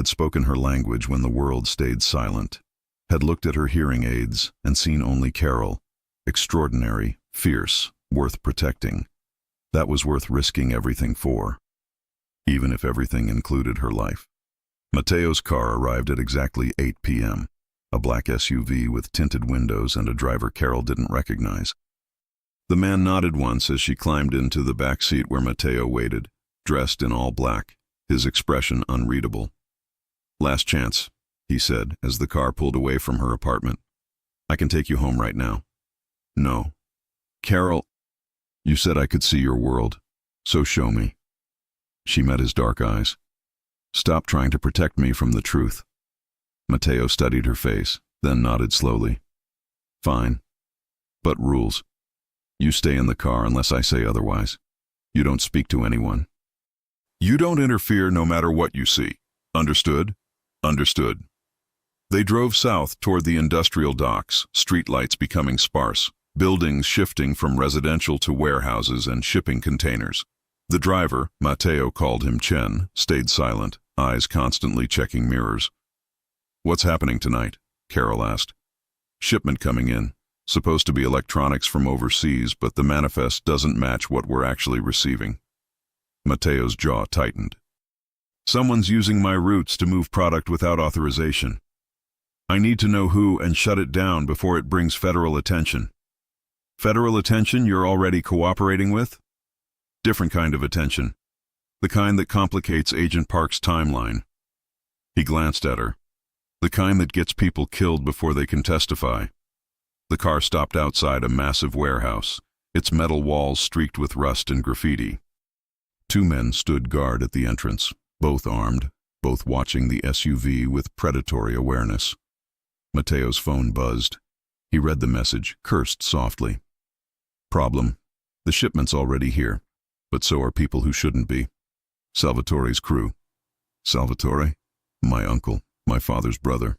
spoken her language when the world stayed silent, had looked at her hearing aids and seen only Carol, extraordinary, fierce, worth protecting. That was worth risking everything for, even if everything included her life. Matteo's car arrived at exactly 8 p.m., a black SUV with tinted windows and a driver Carol didn't recognize. The man nodded once as she climbed into the back seat where Matteo waited, dressed in all black, his expression unreadable. "Last chance," he said as the car pulled away from her apartment. "I can take you home right now." "No." "Carol, you said I could see your world, so show me." She met his dark eyes. "Stop trying to protect me from the truth." Matteo studied her face, then nodded slowly. "Fine. But rules. You stay in the car unless I say otherwise. You don't speak to anyone. You don't interfere no matter what you see. Understood?" "Understood." They drove south toward the industrial docks, streetlights becoming sparse, buildings shifting from residential to warehouses and shipping containers. The driver, Matteo called him Chen, stayed silent, eyes constantly checking mirrors. "What's happening tonight?" Carol asked. "Shipment coming in. Supposed to be electronics from overseas, but the manifest doesn't match what we're actually receiving." Matteo's jaw tightened. "Someone's using my routes to move product without authorization. I need to know who and shut it down before it brings federal attention." "Federal attention you're already cooperating with?" "Different kind of attention. The kind that complicates Agent Park's timeline." He glanced at her. "The kind that gets people killed before they can testify." The car stopped outside a massive warehouse, its metal walls streaked with rust and graffiti. 2 men stood guard at the entrance, both armed, both watching the SUV with predatory awareness. Matteo's phone buzzed. He read the message, cursed softly. "Problem. The shipment's already here, but so are people who shouldn't be. Salvatore's crew." "Salvatore? My uncle, my father's brother."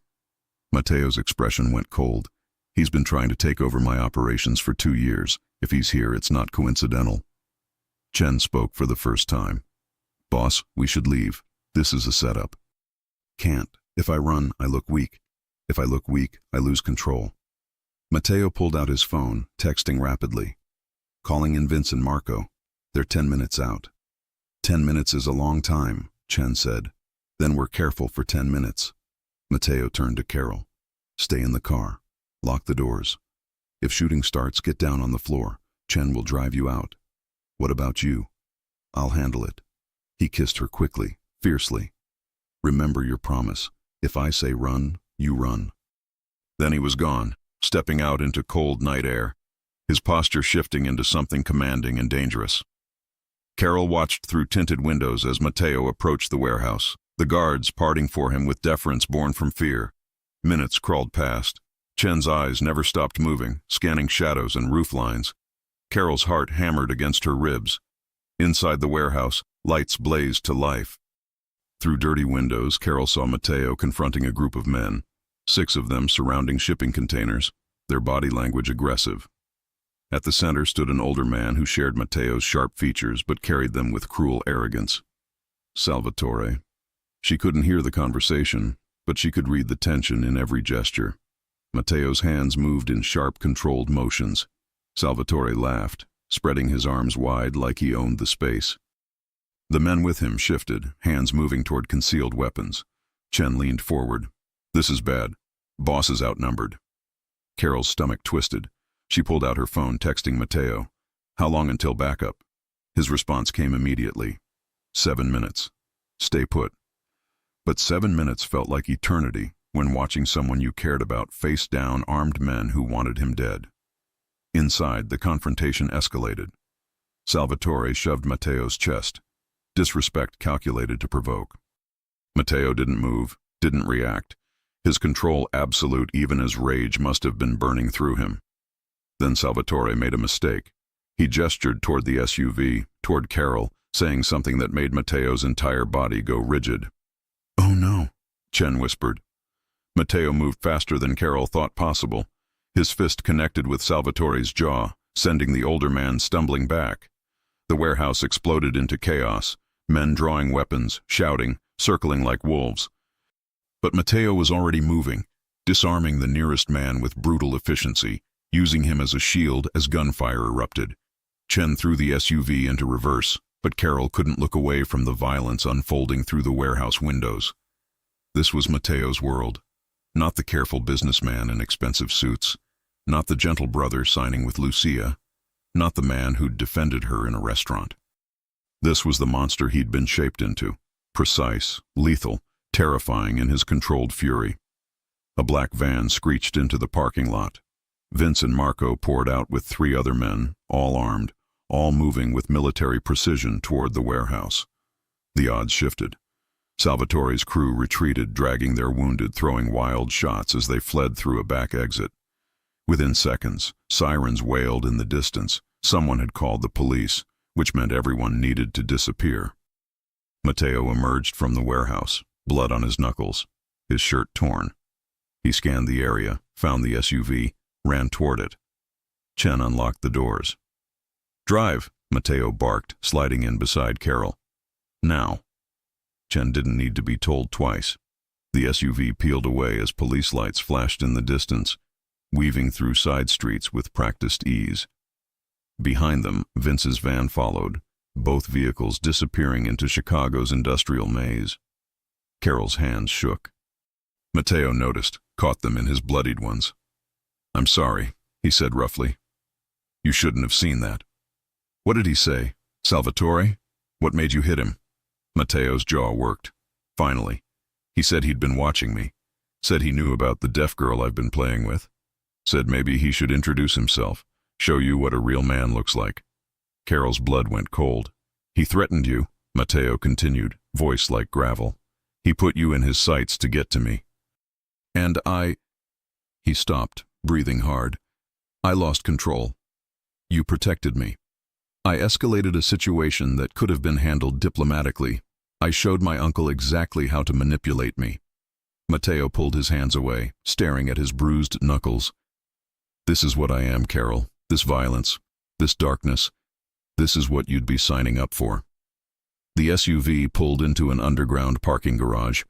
Matteo's expression went cold. "He's been trying to take over my operations for 2 years. If he's here, it's not coincidental." Chen spoke for the first time. "Boss, we should leave. This is a setup." "Can't. If I run, I look weak. If I look weak, I lose control." Matteo pulled out his phone, texting rapidly. "Calling in Vince and Marco. They're 10 minutes out." 10 minutes is a long time," Chen said. "Then we're careful for 10 minutes. Matteo turned to Carol. "Stay in the car. Lock the doors. If shooting starts, get down on the floor. Chen will drive you out." "What about you?" "I'll handle it." He kissed her quickly, fiercely. "Remember your promise. If I say run, you run." Then he was gone, stepping out into cold night air, his posture shifting into something commanding and dangerous. Carol watched through tinted windows as Matteo approached the warehouse, the guards parting for him with deference born from fear. Minutes crawled past. Chen's eyes never stopped moving, scanning shadows and roof lines. Carol's heart hammered against her ribs. Inside the warehouse, lights blazed to life. Through dirty windows, Carol saw Matteo confronting a group of men, 6 of them surrounding shipping containers, their body language aggressive. At the center stood an older man who shared Matteo's sharp features but carried them with cruel arrogance. Salvatore. She couldn't hear the conversation, but she could read the tension in every gesture. Matteo's hands moved in sharp, controlled motions. Salvatore laughed, spreading his arms wide like he owned the space. The men with him shifted, hands moving toward concealed weapons. Chen leaned forward. "This is bad. Boss is outnumbered." Carol's stomach twisted. She pulled out her phone, texting Mateo. "How long until backup?" His response came immediately. 7 minutes. Stay put. But 7 minutes felt like eternity when watching someone you cared about face down armed men who wanted him dead. Inside, the confrontation escalated. Salvatore shoved Mateo's chest. Disrespect calculated to provoke. Mateo didn't move, didn't react. His control absolute even as rage must have been burning through him. Then Salvatore made a mistake. He gestured toward the SUV, toward Carol, saying something that made Mateo's entire body go rigid. "Oh no," Chen whispered. Mateo moved faster than Carol thought possible. His fist connected with Salvatore's jaw, sending the older man stumbling back. The warehouse exploded into chaos, men drawing weapons, shouting, circling like wolves. But Mateo was already moving, disarming the nearest man with brutal efficiency, using him as a shield as gunfire erupted. Chen threw the SUV into reverse, but Carol couldn't look away from the violence unfolding through the warehouse windows. This was Mateo's world, not the careful businessman in expensive suits, not the gentle brother signing with Lucia, not the man who'd defended her in a restaurant. This was the monster he'd been shaped into, precise, lethal, terrifying in his controlled fury. A black van screeched into the parking lot. Vince and Marco poured out with 3 other men, all armed, all moving with military precision toward the warehouse. The odds shifted. Salvatore's crew retreated, dragging their wounded, throwing wild shots as they fled through a back exit. Within seconds, sirens wailed in the distance. Someone had called the police, which meant everyone needed to disappear. Mateo emerged from the warehouse, blood on his knuckles, his shirt torn. He scanned the area, found the SUV, ran toward it. Chen unlocked the doors. "Drive," Mateo barked, sliding in beside Carol. "Now." Chen didn't need to be told twice. The SUV peeled away as police lights flashed in the distance, weaving through side streets with practiced ease. Behind them, Vince's van followed, both vehicles disappearing into Chicago's industrial maze. Carol's hands shook. Mateo noticed, caught them in his bloodied ones. "I'm sorry," he said roughly. "You shouldn't have seen that." "What did he say? Salvatore? What made you hit him?" Mateo's jaw worked. Finally. "He said he'd been watching me. Said he knew about the deaf girl I've been playing with. Said maybe he should introduce himself, show you what a real man looks like." Carol's blood went cold. "He threatened you," Mateo continued, voice like gravel. "He put you in his sights to get to me. And I—" He stopped, breathing hard. "I lost control. You protected me. I escalated a situation that could have been handled diplomatically. I showed my uncle exactly how to manipulate me." Mateo pulled his hands away, staring at his bruised knuckles. "This is what I am, Carol. This violence, this darkness. This is what you'd be signing up for." The SUV pulled into an underground parking garage.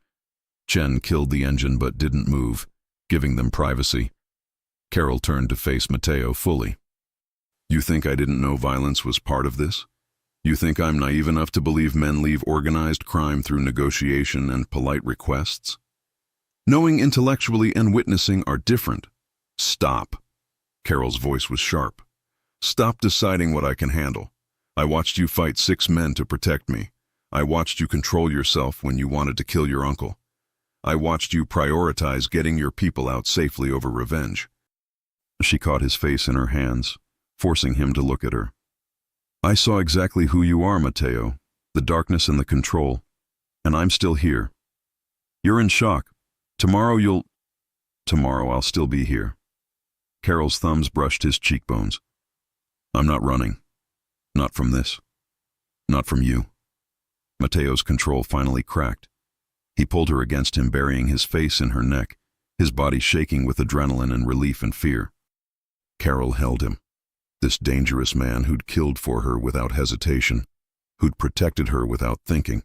Chen killed the engine but didn't move, giving them privacy. Carol turned to face Mateo fully. "You think I didn't know violence was part of this? You think I'm naive enough to believe men leave organized crime through negotiation and polite requests? Knowing intellectually and witnessing are different. Stop." Carol's voice was sharp. "Stop deciding what I can handle. I watched you fight 6 men to protect me. I watched you control yourself when you wanted to kill your uncle. I watched you prioritize getting your people out safely over revenge." She caught his face in her hands, forcing him to look at her. "I saw exactly who you are, Mateo, the darkness and the control, and I'm still here. You're in shock. Tomorrow I'll still be here." Carol's thumbs brushed his cheekbones. "I'm not running. Not from this. Not from you." Mateo's control finally cracked. He pulled her against him, burying his face in her neck, his body shaking with adrenaline and relief and fear. Carol held him. This dangerous man who'd killed for her without hesitation, who'd protected her without thinking,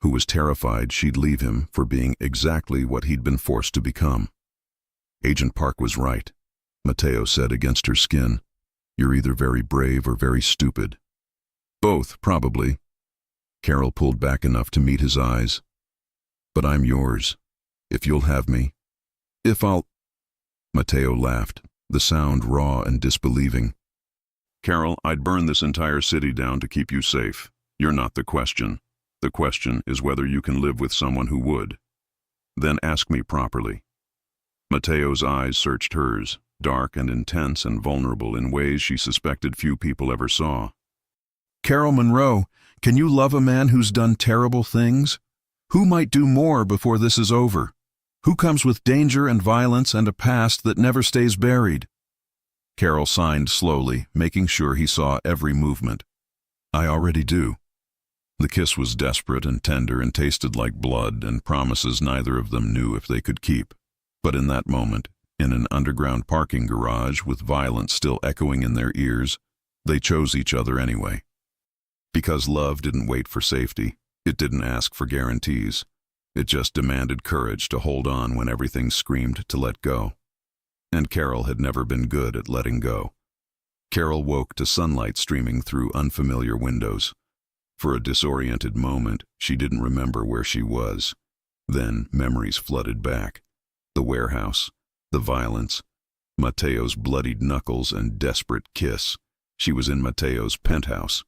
who was terrified she'd leave him for being exactly what he'd been forced to become. "Agent Park was right," Mateo said against her skin. "You're either very brave or very stupid. Both, probably." Carol pulled back enough to meet his eyes. But I'm yours, if you'll have me. If I'll... Mateo laughed, the sound raw and disbelieving. Carol, I'd burn this entire city down to keep you safe. You're not the question. The question is whether you can live with someone who would. Then ask me properly. Mateo's eyes searched hers, dark and intense and vulnerable in ways she suspected few people ever saw. Carol Monroe, can you love a man who's done terrible things? Who might do more before this is over? Who comes with danger and violence and a past that never stays buried? Carol signed slowly, making sure he saw every movement. I already do. The kiss was desperate and tender and tasted like blood and promises neither of them knew if they could keep. But in that moment, in an underground parking garage with violence still echoing in their ears, they chose each other anyway. Because love didn't wait for safety. It didn't ask for guarantees. It just demanded courage to hold on when everything screamed to let go. And Carol had never been good at letting go. Carol woke to sunlight streaming through unfamiliar windows. For a disoriented moment, she didn't remember where she was. Then memories flooded back. The warehouse, the violence, Mateo's bloodied knuckles and desperate kiss. She was in Mateo's penthouse.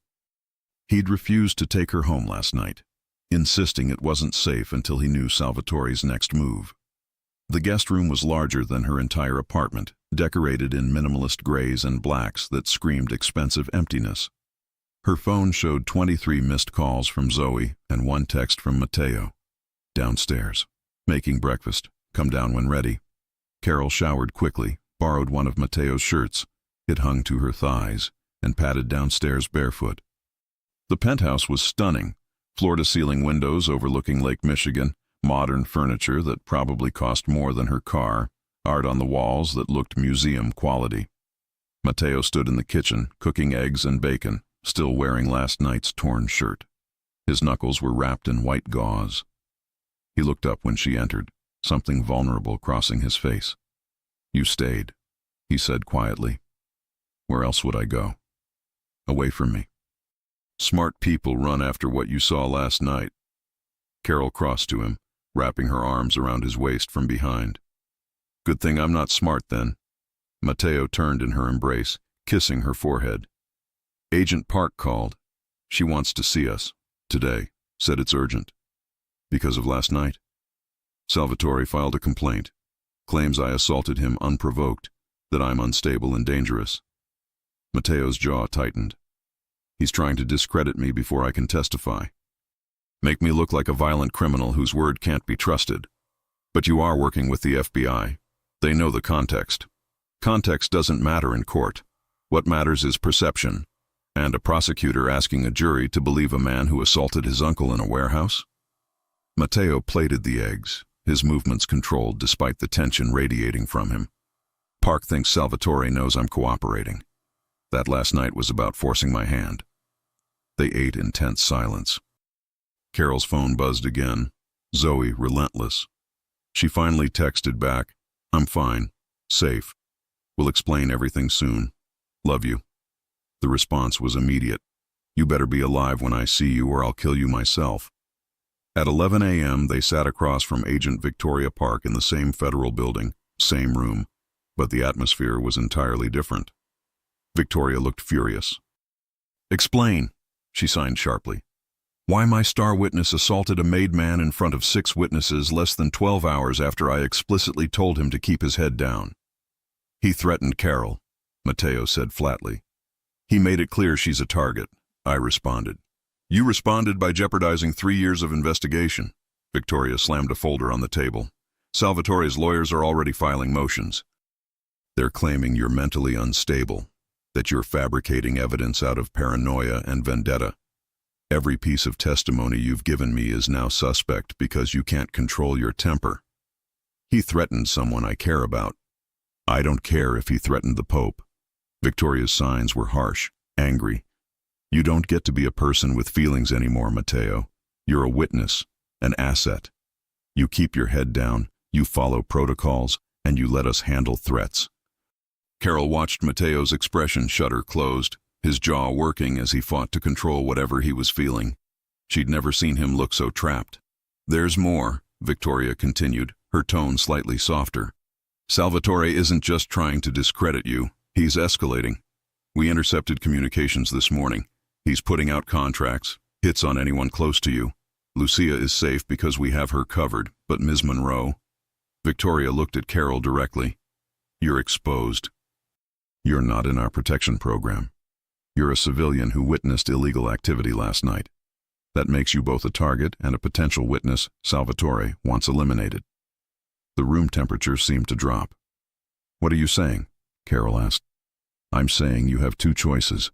He'd refused to take her home last night, insisting it wasn't safe until he knew Salvatore's next move. The guest room was larger than her entire apartment, decorated in minimalist grays and blacks that screamed expensive emptiness. Her phone showed 23 missed calls from Zoe and 1 text from Mateo. Downstairs. Making breakfast. Come down when ready. Carol showered quickly, borrowed one of Mateo's shirts. It hung to her thighs, and padded downstairs barefoot. The penthouse was stunning. Floor-to-ceiling windows overlooking Lake Michigan, modern furniture that probably cost more than her car, art on the walls that looked museum quality. Mateo stood in the kitchen, cooking eggs and bacon, still wearing last night's torn shirt. His knuckles were wrapped in white gauze. He looked up when she entered, something vulnerable crossing his face. You stayed, he said quietly. Where else would I go? Away from me. Smart people run after what you saw last night. Carol crossed to him, wrapping her arms around his waist from behind. Good thing I'm not smart then. Mateo turned in her embrace, kissing her forehead. Agent Park called. She wants to see us. Today. Said it's urgent. Because of last night? Salvatore filed a complaint. Claims I assaulted him unprovoked, that I'm unstable and dangerous. Mateo's jaw tightened. He's trying to discredit me before I can testify. Make me look like a violent criminal whose word can't be trusted. But you are working with the FBI. They know the context. Context doesn't matter in court. What matters is perception. And a prosecutor asking a jury to believe a man who assaulted his uncle in a warehouse? Mateo plated the eggs, his movements controlled despite the tension radiating from him. Park thinks Salvatore knows I'm cooperating. That last night was about forcing my hand. They ate in tense silence. Carol's phone buzzed again. Zoe, relentless. She finally texted back, I'm fine. Safe. We'll explain everything soon. Love you. The response was immediate. You better be alive when I see you or I'll kill you myself. At 11 a.m. they sat across from Agent Victoria Park in the same federal building, same room, but the atmosphere was entirely different. Victoria looked furious. Explain, she signed sharply. Why my star witness assaulted a made man in front of 6 witnesses less than 12 hours after I explicitly told him to keep his head down. He threatened Carol, Mateo said flatly. He made it clear she's a target, I responded. You responded by jeopardizing 3 years of investigation. Victoria slammed a folder on the table. Salvatore's lawyers are already filing motions. They're claiming you're mentally unstable, that you're fabricating evidence out of paranoia and vendetta. Every piece of testimony you've given me is now suspect because you can't control your temper. He threatened someone I care about. I don't care if he threatened the Pope. Victoria's signs were harsh, angry. You don't get to be a person with feelings anymore, Mateo. You're a witness, an asset. You keep your head down, you follow protocols, and you let us handle threats. Carol watched Mateo's expression shutter closed, his jaw working as he fought to control whatever he was feeling. She'd never seen him look so trapped. "There's more," Victoria continued, her tone slightly softer. "Salvatore isn't just trying to discredit you, he's escalating. We intercepted communications this morning. He's putting out contracts, hits on anyone close to you. Lucia is safe because we have her covered, but Ms. Monroe..." Victoria looked at Carol directly. "You're exposed. You're not in our protection program. You're a civilian who witnessed illegal activity last night. That makes you both a target and a potential witness Salvatore wants eliminated." The room temperature seemed to drop. "What are you saying?" Carol asked. "I'm saying you have two choices.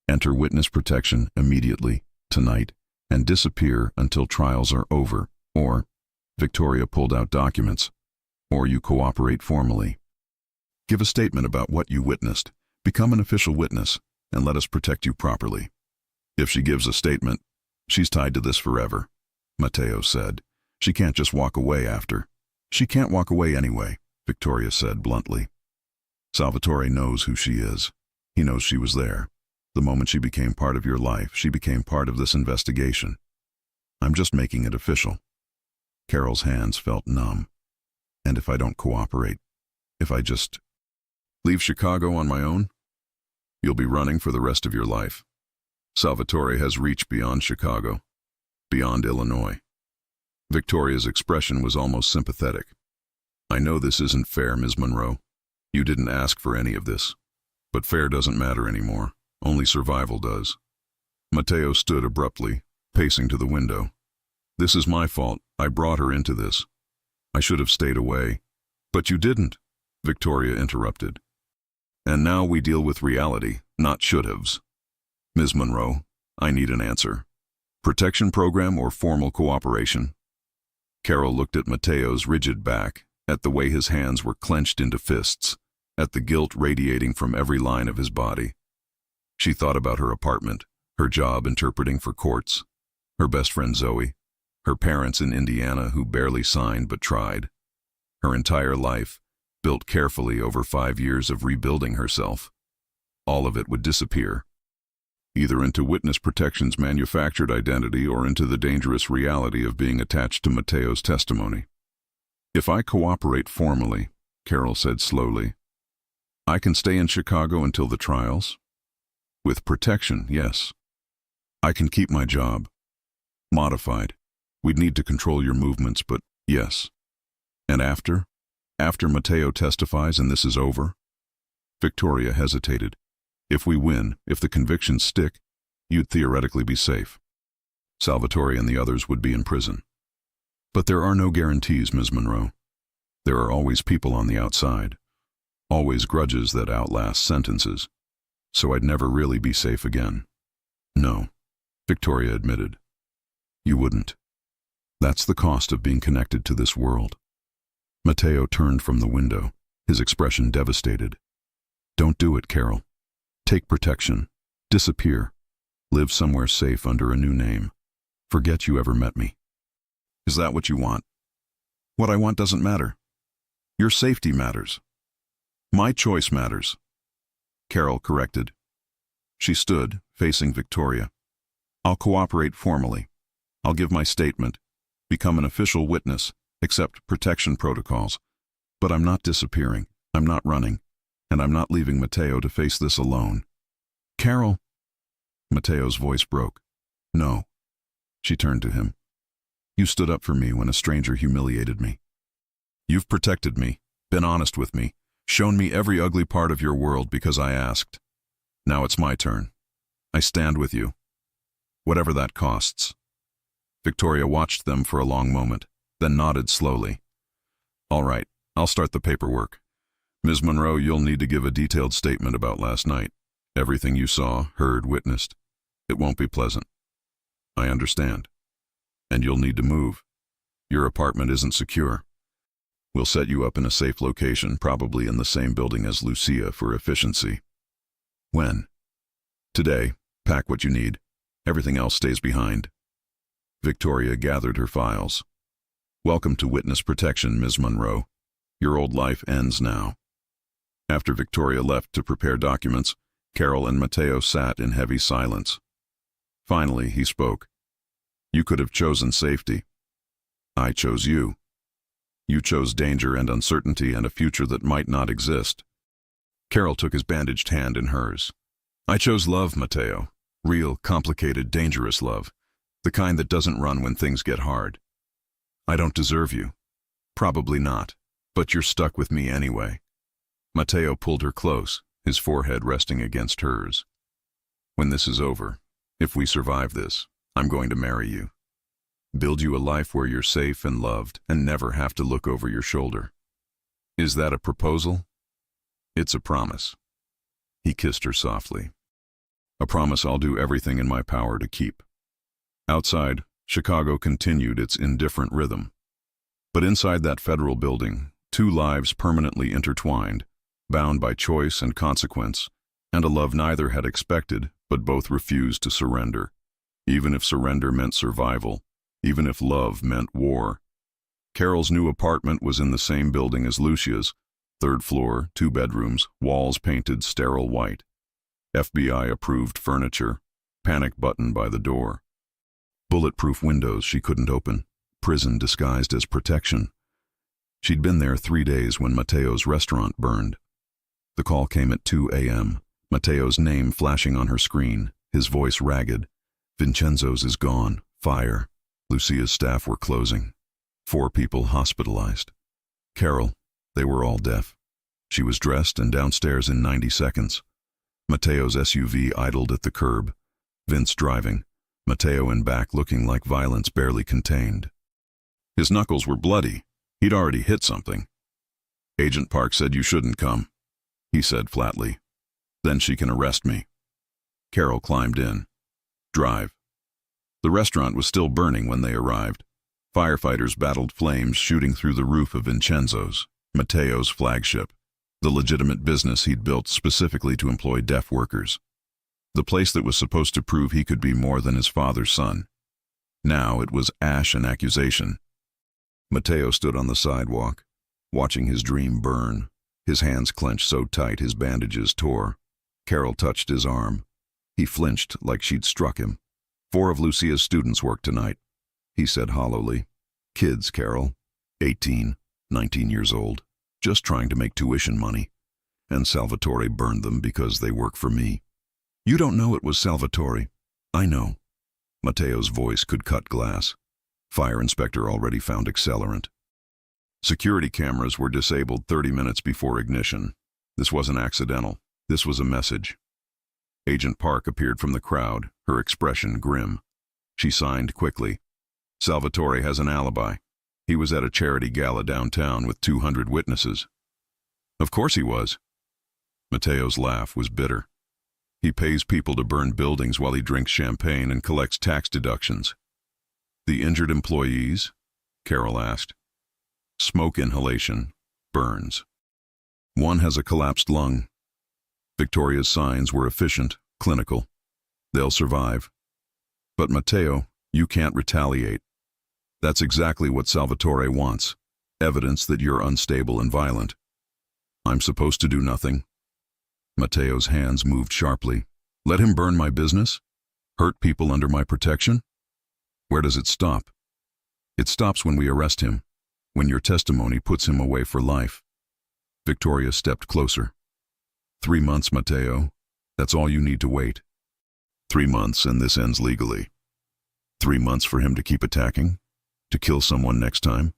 Enter witness protection immediately, tonight, and disappear until trials are over, or..." Victoria pulled out documents. "Or you cooperate formally. Give a statement about what you witnessed, become an official witness, and let us protect you properly." "If she gives a statement, she's tied to this forever," Matteo said. "She can't just walk away after." "She can't walk away anyway," Victoria said bluntly. "Salvatore knows who she is. He knows she was there. The moment she became part of your life, she became part of this investigation. I'm just making it official." Carol's hands felt numb. "And if I don't cooperate? If I just leave Chicago on my own? You'll be running for the rest of your life. Salvatore has reached beyond Chicago, beyond Illinois." Victoria's expression was almost sympathetic. "I know this isn't fair, Ms. Monroe. You didn't ask for any of this. But fair doesn't matter anymore. Only survival does." Matteo stood abruptly, pacing to the window. "This is my fault. I brought her into this. I should have stayed away." "But you didn't," Victoria interrupted. "And now we deal with reality, not should-haves. Ms. Monroe, I need an answer. Protection program or formal cooperation?" Carol looked at Matteo's rigid back, at the way his hands were clenched into fists, at the guilt radiating from every line of his body. She thought about her apartment, her job interpreting for courts, her best friend Zoe, her parents in Indiana who barely signed but tried. Her entire life, built carefully over 5 years of rebuilding herself. All of it would disappear, either into witness protection's manufactured identity or into the dangerous reality of being attached to Matteo's testimony. "If I cooperate formally," Carol said slowly, "I can stay in Chicago until the trials? With protection, yes. I can keep my job. Modified. We'd need to control your movements, but yes. And after? After Matteo testifies and this is over?" Victoria hesitated. "If we win, if the convictions stick, you'd theoretically be safe. Salvatore and the others would be in prison. But there are no guarantees, Ms. Monroe. There are always people on the outside. Always grudges that outlast sentences. So I'd never really be safe again." "No," Victoria admitted. "You wouldn't. That's the cost of being connected to this world." Matteo turned from the window, his expression devastated. "Don't do it, Carol. Take protection. Disappear. Live somewhere safe under a new name. Forget you ever met me." "Is that what you want?" "What I want doesn't matter. Your safety matters. My choice matters," Carol corrected. She stood, facing Victoria. "I'll cooperate formally. I'll give my statement, become an official witness, accept protection protocols. But I'm not disappearing, I'm not running, and I'm not leaving Matteo to face this alone." "Carol..." Matteo's voice broke. "No." She turned to him. "You stood up for me when a stranger humiliated me. You've protected me, been honest with me, shown me every ugly part of your world because I asked. Now it's my turn. I stand with you. Whatever that costs." Victoria watched them for a long moment, then nodded slowly. "All right, I'll start the paperwork. Ms. Monroe, you'll need to give a detailed statement about last night. Everything you saw, heard, witnessed. It won't be pleasant. I understand. And you'll need to move. Your apartment isn't secure. We'll set you up in a safe location, probably in the same building as Lucia for efficiency." "When?" "Today. Pack what you need. Everything else stays behind." Victoria gathered her files. "Welcome to witness protection, Ms. Monroe. Your old life ends now." After Victoria left to prepare documents, Carol and Matteo sat in heavy silence. Finally, he spoke. You could have chosen safety. I chose you. You chose danger and uncertainty and a future that might not exist. Carol took his bandaged hand in hers. I chose love, Mateo. Real, complicated, dangerous love. The kind that doesn't run when things get hard. I don't deserve you. Probably not. But you're stuck with me anyway. Mateo pulled her close, his forehead resting against hers. When this is over, if we survive this, I'm going to marry you. Build you a life where you're safe and loved and never have to look over your shoulder. Is that a proposal? It's a promise. He kissed her softly. A promise I'll do everything in my power to keep. Outside, Chicago continued its indifferent rhythm. But inside that federal building, two lives permanently intertwined, bound by choice and consequence, and a love neither had expected, but both refused to surrender. Even if surrender meant survival, even if love meant war. Carol's new apartment was in the same building as Lucia's, 3rd floor, 2 bedrooms, walls painted sterile white. FBI-approved furniture, panic button by the door. Bulletproof windows she couldn't open, prison disguised as protection. She'd been there 3 days when Mateo's restaurant burned. The call came at 2 a.m., Mateo's name flashing on her screen, his voice ragged. Vincenzo's is gone, fire. Lucia's staff were closing. 4 people hospitalized. Carol, they were all deaf. She was dressed and downstairs in 90 seconds. Mateo's SUV idled at the curb. Vince driving. Mateo in back looking like violence barely contained. His knuckles were bloody. He'd already hit something. Agent Park said you shouldn't come, he said flatly. Then she can arrest me. Carol climbed in. Drive. The restaurant was still burning when they arrived. Firefighters battled flames shooting through the roof of Vincenzo's, Mateo's flagship, the legitimate business he'd built specifically to employ deaf workers. The place that was supposed to prove he could be more than his father's son. Now it was ash and accusation. Mateo stood on the sidewalk, watching his dream burn, his hands clenched so tight his bandages tore. Carol touched his arm. He flinched like she'd struck him. 4 of Lucia's students work tonight, he said hollowly. Kids, Carol. 18, 19 years old, just trying to make tuition money. And Salvatore burned them because they work for me. You don't know it was Salvatore. I know. Mateo's voice could cut glass. Fire inspector already found accelerant. Security cameras were disabled 30 minutes before ignition. This wasn't accidental. This was a message. Agent Park appeared from the crowd, her expression grim. She signed quickly. Salvatore has an alibi. He was at a charity gala downtown with 200 witnesses. Of course he was. Mateo's laugh was bitter. He pays people to burn buildings while he drinks champagne and collects tax deductions. The injured employees? Carol asked. Smoke inhalation, burns. One has a collapsed lung. Victoria's signs were efficient, clinical. They'll survive. But Mateo, you can't retaliate. That's exactly what Salvatore wants. Evidence that you're unstable and violent. I'm supposed to do nothing. Mateo's hands moved sharply. Let him burn my business? Hurt people under my protection? Where does it stop? It stops when we arrest him, when your testimony puts him away for life. Victoria stepped closer. 3 months, Mateo. That's all you need to wait. 3 months and this ends legally. 3 months for him to keep attacking? To kill someone next time?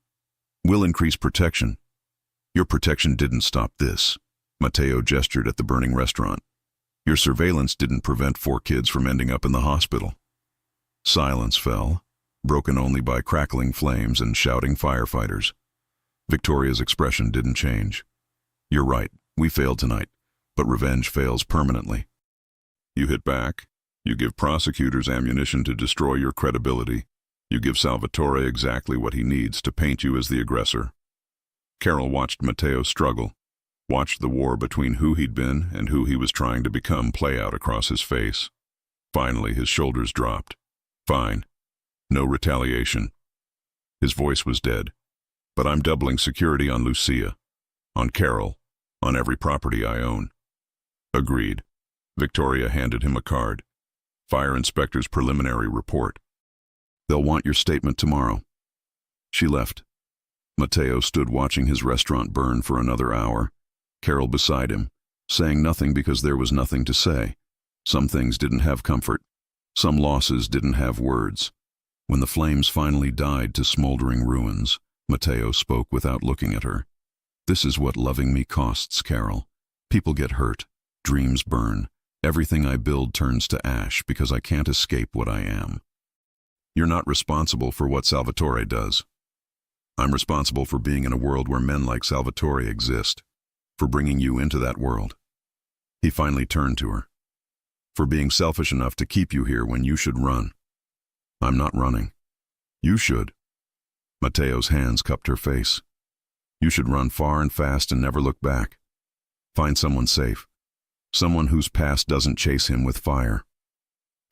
We'll increase protection. Your protection didn't stop this. Mateo gestured at the burning restaurant. Your surveillance didn't prevent 4 kids from ending up in the hospital. Silence fell, broken only by crackling flames and shouting firefighters. Victoria's expression didn't change. You're right, we failed tonight, but revenge fails permanently. You hit back. You give prosecutors ammunition to destroy your credibility. You give Salvatore exactly what he needs to paint you as the aggressor. Carol watched Mateo struggle, watched the war between who he'd been and who he was trying to become play out across his face. Finally, his shoulders dropped. Fine. No retaliation. His voice was dead. But I'm doubling security on Lucia, on Carol, on every property I own. Agreed. Victoria handed him a card. Fire inspector's preliminary report. They'll want your statement tomorrow." She left. Matteo stood watching his restaurant burn for another hour, Carol beside him, saying nothing because there was nothing to say. Some things didn't have comfort. Some losses didn't have words. When the flames finally died to smoldering ruins, Matteo spoke without looking at her. "This is what loving me costs, Carol. People get hurt. Dreams burn. Everything I build turns to ash because I can't escape what I am. You're not responsible for what Salvatore does. I'm responsible for being in a world where men like Salvatore exist, for bringing you into that world." He finally turned to her. "For being selfish enough to keep you here when you should run." "I'm not running. You should." Matteo's hands cupped her face. "You should run far and fast and never look back. Find someone safe. Someone whose past doesn't chase him with fire."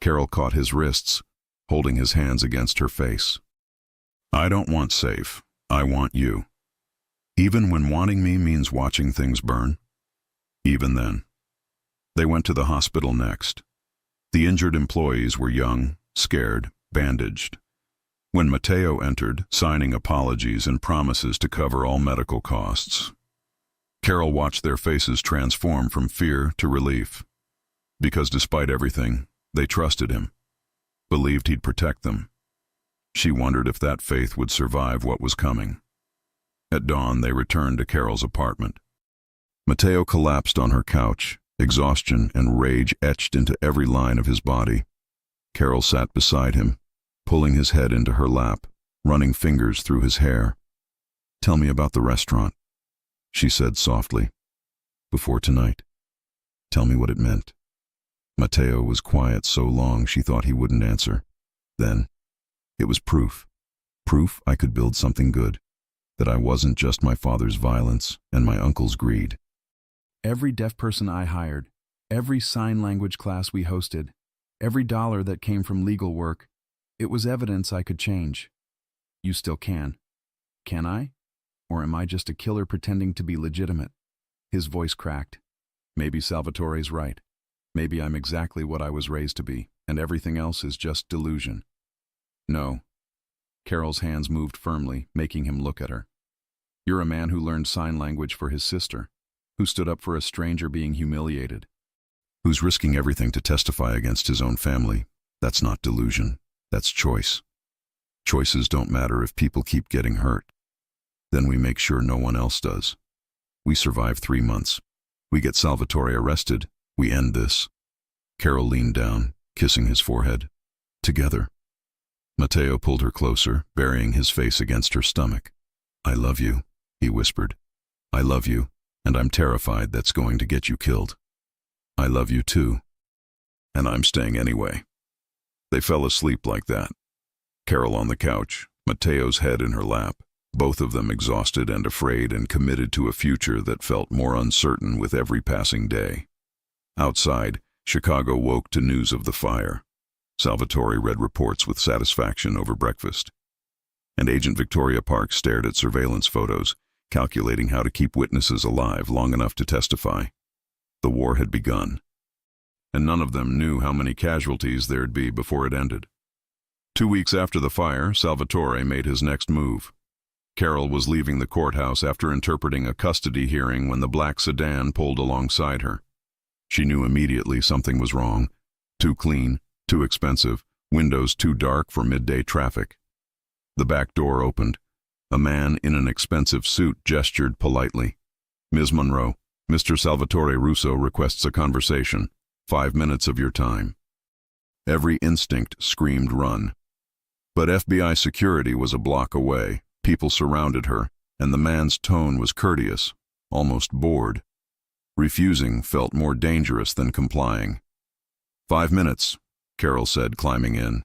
Carol caught his wrists, holding his hands against her face. "I don't want safe. I want you. Even when wanting me means watching things burn. Even then." They went to the hospital next. The injured employees were young, scared, bandaged. When Matteo entered, signing apologies and promises to cover all medical costs, Carol watched their faces transform from fear to relief. Because despite everything, they trusted him, believed he'd protect them. She wondered if that faith would survive what was coming. At dawn, they returned to Carol's apartment. Matteo collapsed on her couch, exhaustion and rage etched into every line of his body. Carol sat beside him, pulling his head into her lap, running fingers through his hair. "Tell me about the restaurant," she said softly. "Before tonight. Tell me what it meant." Matteo was quiet so long she thought he wouldn't answer. Then, "It was proof. Proof I could build something good. That I wasn't just my father's violence and my uncle's greed. Every deaf person I hired, every sign language class we hosted, every dollar that came from legal work, it was evidence I could change. You still can. Can I? Or am I just a killer pretending to be legitimate?" His voice cracked. "Maybe Salvatore's right. Maybe I'm exactly what I was raised to be, and everything else is just delusion." "No." Carol's hands moved firmly, making him look at her. "You're a man who learned sign language for his sister, who stood up for a stranger being humiliated, who's risking everything to testify against his own family. That's not delusion. That's choice. Choices don't matter if people keep getting hurt. Then we make sure no one else does. We survive 3 months. We get Salvatore arrested. We end this." Carol leaned down, kissing his forehead. "Together." Matteo pulled her closer, burying his face against her stomach. "I love you," he whispered. "I love you, and I'm terrified that's going to get you killed. I love you too. And I'm staying anyway." They fell asleep like that. Carol on the couch, Matteo's head in her lap, both of them exhausted and afraid and committed to a future that felt more uncertain with every passing day. Outside, Chicago woke to news of the fire. Salvatore read reports with satisfaction over breakfast. And Agent Victoria Park stared at surveillance photos, calculating how to keep witnesses alive long enough to testify. The war had begun. And none of them knew how many casualties there'd be before it ended. 2 weeks after the fire, Salvatore made his next move. Carol was leaving the courthouse after interpreting a custody hearing when the black sedan pulled alongside her. She knew immediately something was wrong. Too clean, too expensive, windows too dark for midday traffic. The back door opened. A man in an expensive suit gestured politely. "Ms. Monroe, Mr. Salvatore Russo requests a conversation. 5 minutes of your time." Every instinct screamed run. But FBI security was a block away. People surrounded her, and the man's tone was courteous, almost bored. Refusing felt more dangerous than complying. 5 minutes, Carol said, climbing in.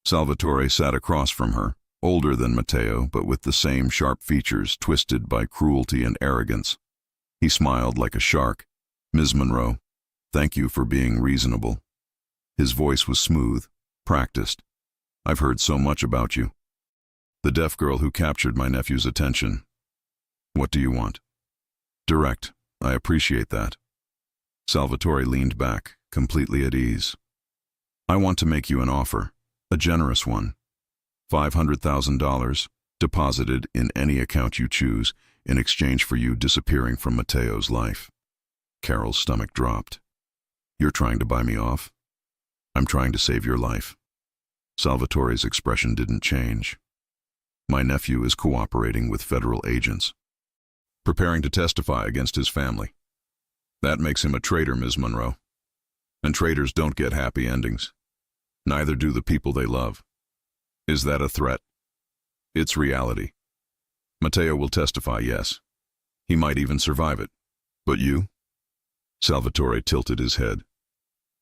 Salvatore sat across from her, older than Matteo, but with the same sharp features twisted by cruelty and arrogance. He smiled like a shark. "Ms. Monroe, thank you for being reasonable." His voice was smooth, practiced. "I've heard so much about you. The deaf girl who captured my nephew's attention. What do you want?" "Direct. I appreciate that." Salvatore leaned back, completely at ease. "I want to make you an offer, a generous one. $500,000 deposited in any account you choose in exchange for you disappearing from Mateo's life. Carol's stomach dropped. You're trying to buy me off? I'm trying to save your life. Salvatore's expression didn't change. My nephew is cooperating with federal agents, preparing to testify against his family. That makes him a traitor, Ms. Monroe. And traitors don't get happy endings. Neither do the people they love. Is that a threat? It's reality. Mateo will testify, yes. He might even survive it. But you? Salvatore tilted his head.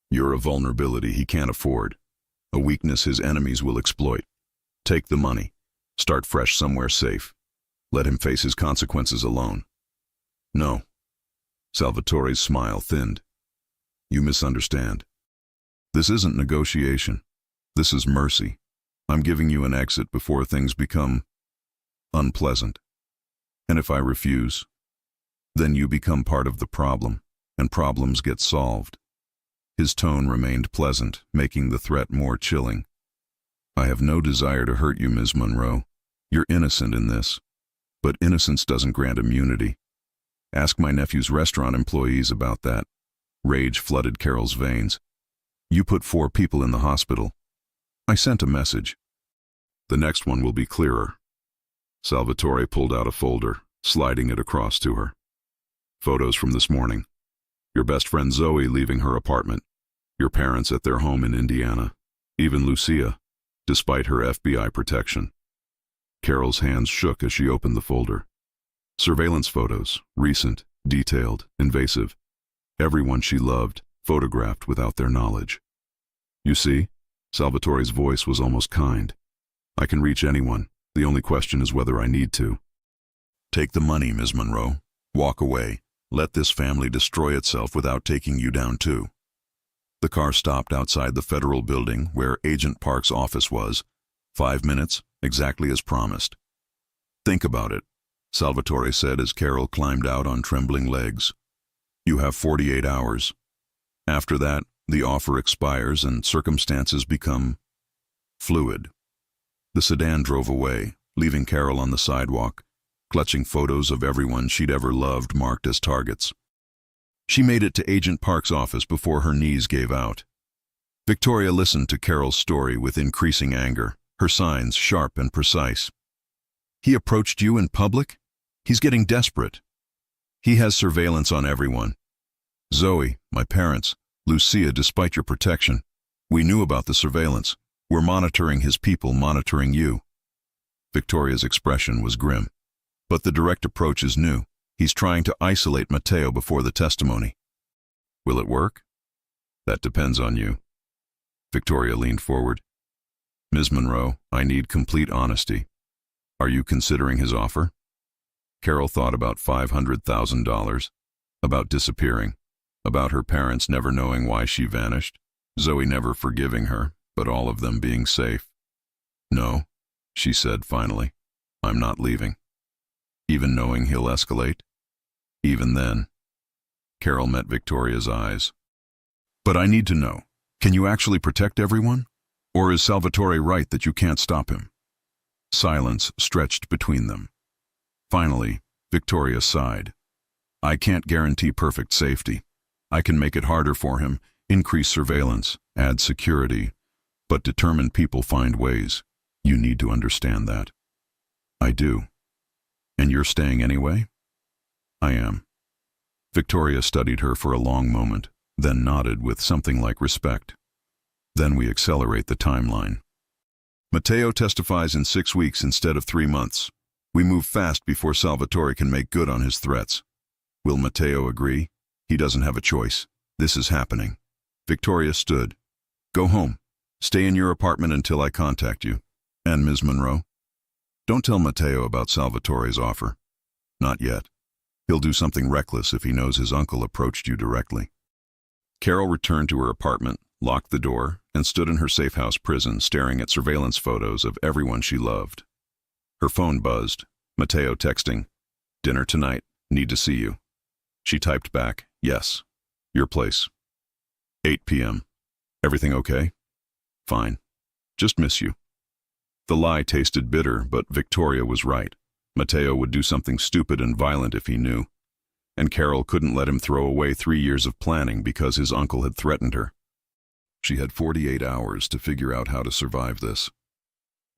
You're a vulnerability he can't afford, a weakness his enemies will exploit. Take the money. Start fresh somewhere safe. Let him face his consequences alone. No. Salvatore's smile thinned. You misunderstand. This isn't negotiation. This is mercy. I'm giving you an exit before things become unpleasant. And if I refuse, then you become part of the problem, and problems get solved. His tone remained pleasant, making the threat more chilling. I have no desire to hurt you, Ms. Monroe. You're innocent in this. But innocence doesn't grant immunity. Ask my nephew's restaurant employees about that. Rage flooded Carol's veins. You put 4 people in the hospital. I sent a message. The next one will be clearer. Salvatore pulled out a folder, sliding it across to her. Photos from this morning. Your best friend Zoe leaving her apartment. Your parents at their home in Indiana. Even Lucia, despite her FBI protection. Carol's hands shook as she opened the folder. Surveillance photos, recent, detailed, invasive. Everyone she loved, photographed without their knowledge. You see, Salvatore's voice was almost kind. I can reach anyone. The only question is whether I need to. Take the money, Ms. Monroe. Walk away. Let this family destroy itself without taking you down too. The car stopped outside the federal building where Agent Park's office was. 5 minutes, exactly as promised. Think about it, Salvatore said as Carol climbed out on trembling legs. You have 48 hours. After that, the offer expires and circumstances become fluid. The sedan drove away, leaving Carol on the sidewalk, clutching photos of everyone she'd ever loved marked as targets. She made it to Agent Park's office before her knees gave out. Victoria listened to Carol's story with increasing anger, her signs sharp and precise. He approached you in public? He's getting desperate. He has surveillance on everyone. Zoe, my parents, Lucia, despite your protection. We knew about the surveillance. We're monitoring his people, monitoring you. Victoria's expression was grim. But the direct approach is new. He's trying to isolate Mateo before the testimony. Will it work? That depends on you. Victoria leaned forward. Ms. Monroe, I need complete honesty. Are you considering his offer? Carol thought about $500,000, about disappearing, about her parents never knowing why she vanished, Zoe never forgiving her, but all of them being safe. No, she said finally, I'm not leaving. Even knowing he'll escalate? Even then. Carol met Victoria's eyes. But I need to know, can you actually protect everyone? Or is Salvatore right that you can't stop him? Silence stretched between them. Finally, Victoria sighed. I can't guarantee perfect safety. I can make it harder for him, increase surveillance, add security. But determined people find ways. You need to understand that. I do. And you're staying anyway? I am. Victoria studied her for a long moment, then nodded with something like respect. Then we accelerate the timeline. Mateo testifies in 6 weeks instead of 3 months. We move fast before Salvatore can make good on his threats. Will Mateo agree? He doesn't have a choice. This is happening. Victoria stood. Go home. Stay in your apartment until I contact you. And Ms. Monroe? Don't tell Mateo about Salvatore's offer. Not yet. He'll do something reckless if he knows his uncle approached you directly. Carol returned to her apartment, locked the door, and stood in her safe-house prison staring at surveillance photos of everyone she loved. Her phone buzzed. Mateo texting, Dinner tonight. Need to see you. She typed back, Yes. Your place. 8 p.m. Everything okay? Fine. Just miss you. The lie tasted bitter, but Victoria was right. Matteo would do something stupid and violent if he knew. And Carol couldn't let him throw away 3 years of planning because his uncle had threatened her. She had 48 hours to figure out how to survive this.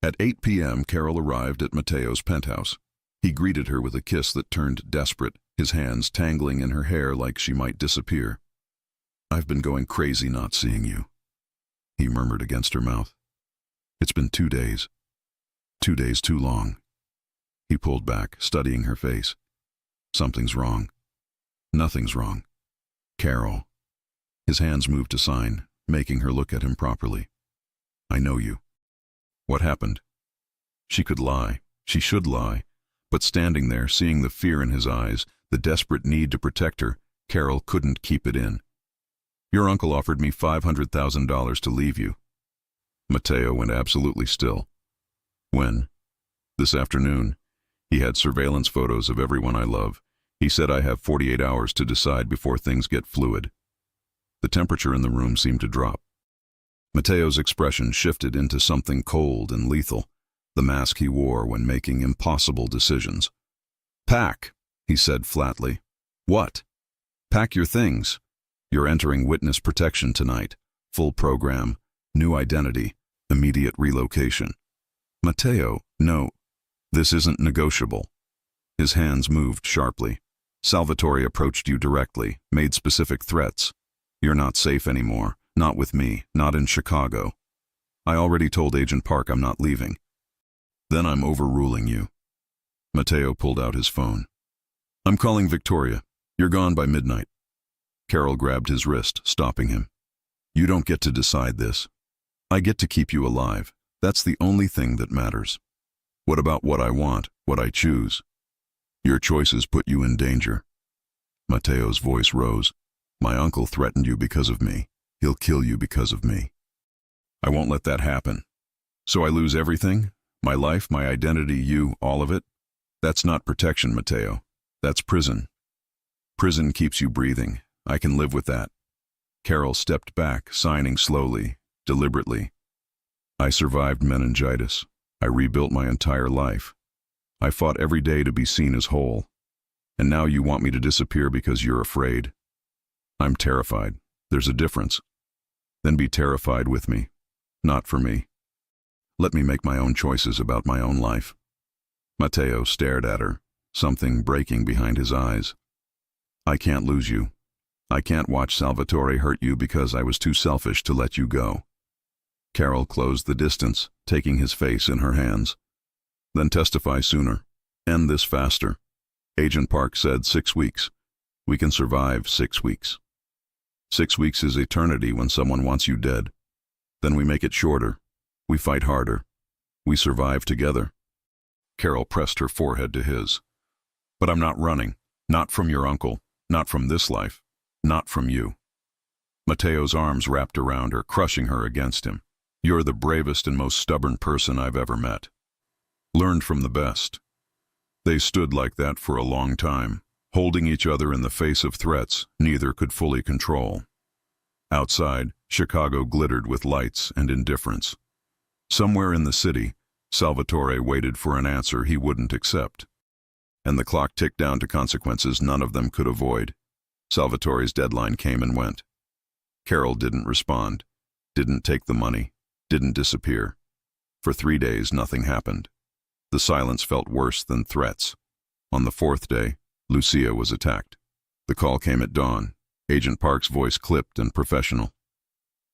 At 8 p.m., Carol arrived at Matteo's penthouse. He greeted her with a kiss that turned desperate, his hands tangling in her hair like she might disappear. "I've been going crazy not seeing you," he murmured against her mouth. "It's been 2 days. 2 days too long." He pulled back, studying her face. "Something's wrong." "Nothing's wrong. Carol." His hands moved to sign, making her look at him properly. "I know you." What happened? She could lie. She should lie. But standing there, seeing the fear in his eyes, the desperate need to protect her, Carol couldn't keep it in. "Your uncle offered me $500,000 to leave you." Matteo went absolutely still. "When?" "This afternoon. He had surveillance photos of everyone I love. He said I have 48 hours to decide before things get fluid." The temperature in the room seemed to drop. Matteo's expression shifted into something cold and lethal, the mask he wore when making impossible decisions. "Pack," he said flatly. "What?" "Pack your things. You're entering witness protection tonight. Full program, new identity, immediate relocation." "Matteo, no. This isn't negotiable." His hands moved sharply. "Salvatore approached you directly, made specific threats. You're not safe anymore. Not with me, not in Chicago. I already told Agent Park I'm not leaving. Then I'm overruling you." Matteo pulled out his phone. "I'm calling Victoria. You're gone by midnight." Carol grabbed his wrist, stopping him. "You don't get to decide this. I get to keep you alive. That's the only thing that matters. What about what I want, what I choose? Your choices put you in danger." Matteo's voice rose. "My uncle threatened you because of me. He'll kill you because of me. I won't let that happen. So I lose everything? My life, my identity, you, all of it? That's not protection, Matteo. That's prison. Prison keeps you breathing. I can live with that." Carol stepped back, signing slowly, deliberately. "I survived meningitis. I rebuilt my entire life. I fought every day to be seen as whole. And now you want me to disappear because you're afraid? I'm terrified. There's a difference. Then be terrified with me. Not for me. Let me make my own choices about my own life." Matteo stared at her, something breaking behind his eyes. "I can't lose you. I can't watch Salvatore hurt you because I was too selfish to let you go." Carol closed the distance, taking his face in her hands. "Then testify sooner. End this faster. Agent Park said 6 weeks. We can survive 6 weeks. 6 weeks is eternity when someone wants you dead. Then we make it shorter. We fight harder. We survive together." Carol pressed her forehead to his. "But I'm not running. Not from your uncle. Not from this life. Not from you." Matteo's arms wrapped around her, crushing her against him. "You're the bravest and most stubborn person I've ever met. Learned from the best." They stood like that for a long time, holding each other in the face of threats neither could fully control. Outside, Chicago glittered with lights and indifference. Somewhere in the city, Salvatore waited for an answer he wouldn't accept. And the clock ticked down to consequences none of them could avoid. Salvatore's deadline came and went. Carol didn't respond, didn't take the money, didn't disappear. For 3 days, nothing happened. The silence felt worse than threats. On the 4th day, Lucia was attacked. The call came at dawn. Agent Park's voice clipped and professional.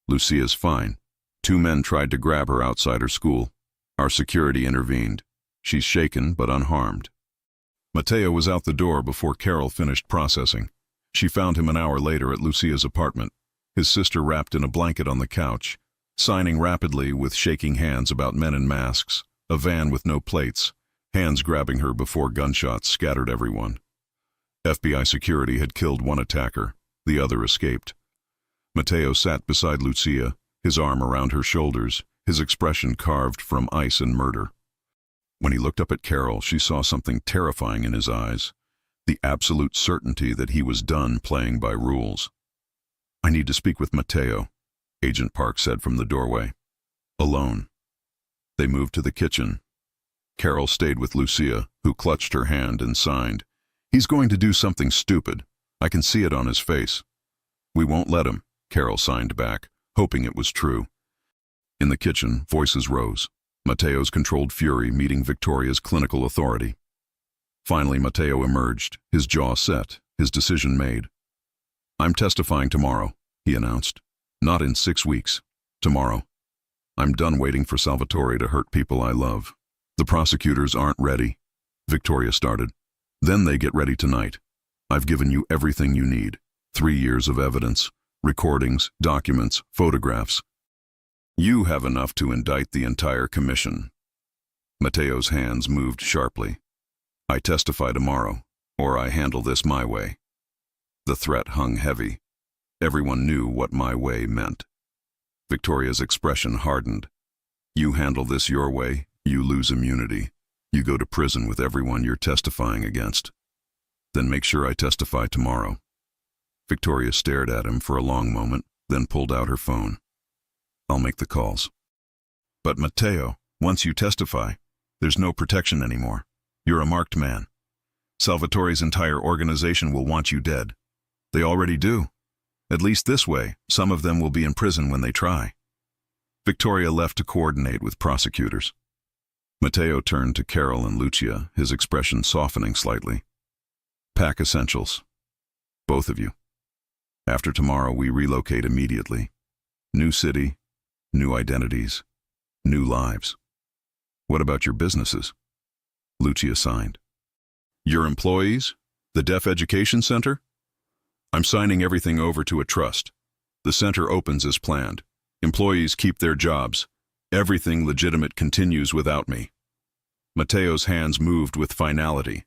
"Lucia's fine. 2 men tried to grab her outside her school. Our security intervened. She's shaken but unharmed." Matteo was out the door before Carol finished processing. She found him an hour later at Lucia's apartment, his sister wrapped in a blanket on the couch, signing rapidly with shaking hands about men in masks, a van with no plates, hands grabbing her before gunshots scattered everyone. FBI security had killed one attacker. The other escaped. Matteo sat beside Lucia, his arm around her shoulders, his expression carved from ice and murder. When he looked up at Carol, she saw something terrifying in his eyes, the absolute certainty that he was done playing by rules. "I need to speak with Matteo," Agent Park said from the doorway. "Alone." They moved to the kitchen. Carol stayed with Lucia, who clutched her hand and signed. "He's going to do something stupid. I can see it on his face." "We won't let him," Carol signed back, hoping it was true. In the kitchen, voices rose. Matteo's controlled fury meeting Victoria's clinical authority. Finally, Matteo emerged, his jaw set, his decision made. "I'm testifying tomorrow," he announced. "Not in 6 weeks. Tomorrow. I'm done waiting for Salvatore to hurt people I love." "The prosecutors aren't ready," Victoria started. "Then they get ready tonight. I've given you everything you need. 3 years of evidence, recordings, documents, photographs. You have enough to indict the entire commission." Matteo's hands moved sharply. "I testify tomorrow, or I handle this my way." The threat hung heavy. Everyone knew what my way meant. Victoria's expression hardened. "You handle this your way, you lose immunity. You go to prison with everyone you're testifying against." "Then make sure I testify tomorrow." Victoria stared at him for a long moment, then pulled out her phone. "I'll make the calls." "But Matteo, once you testify, there's no protection anymore. You're a marked man. Salvatore's entire organization will want you dead. They already do. At least this way, some of them will be in prison when they try." Victoria left to coordinate with prosecutors. Matteo turned to Carol and Lucia, his expression softening slightly. "Pack essentials. Both of you. After tomorrow, we relocate immediately. New city, new identities, new lives." "What about your businesses?" Lucia signed. "Your employees? The Deaf Education Center? I'm signing everything over to a trust. The center opens as planned. Employees keep their jobs. Everything legitimate continues without me." Matteo's hands moved with finality.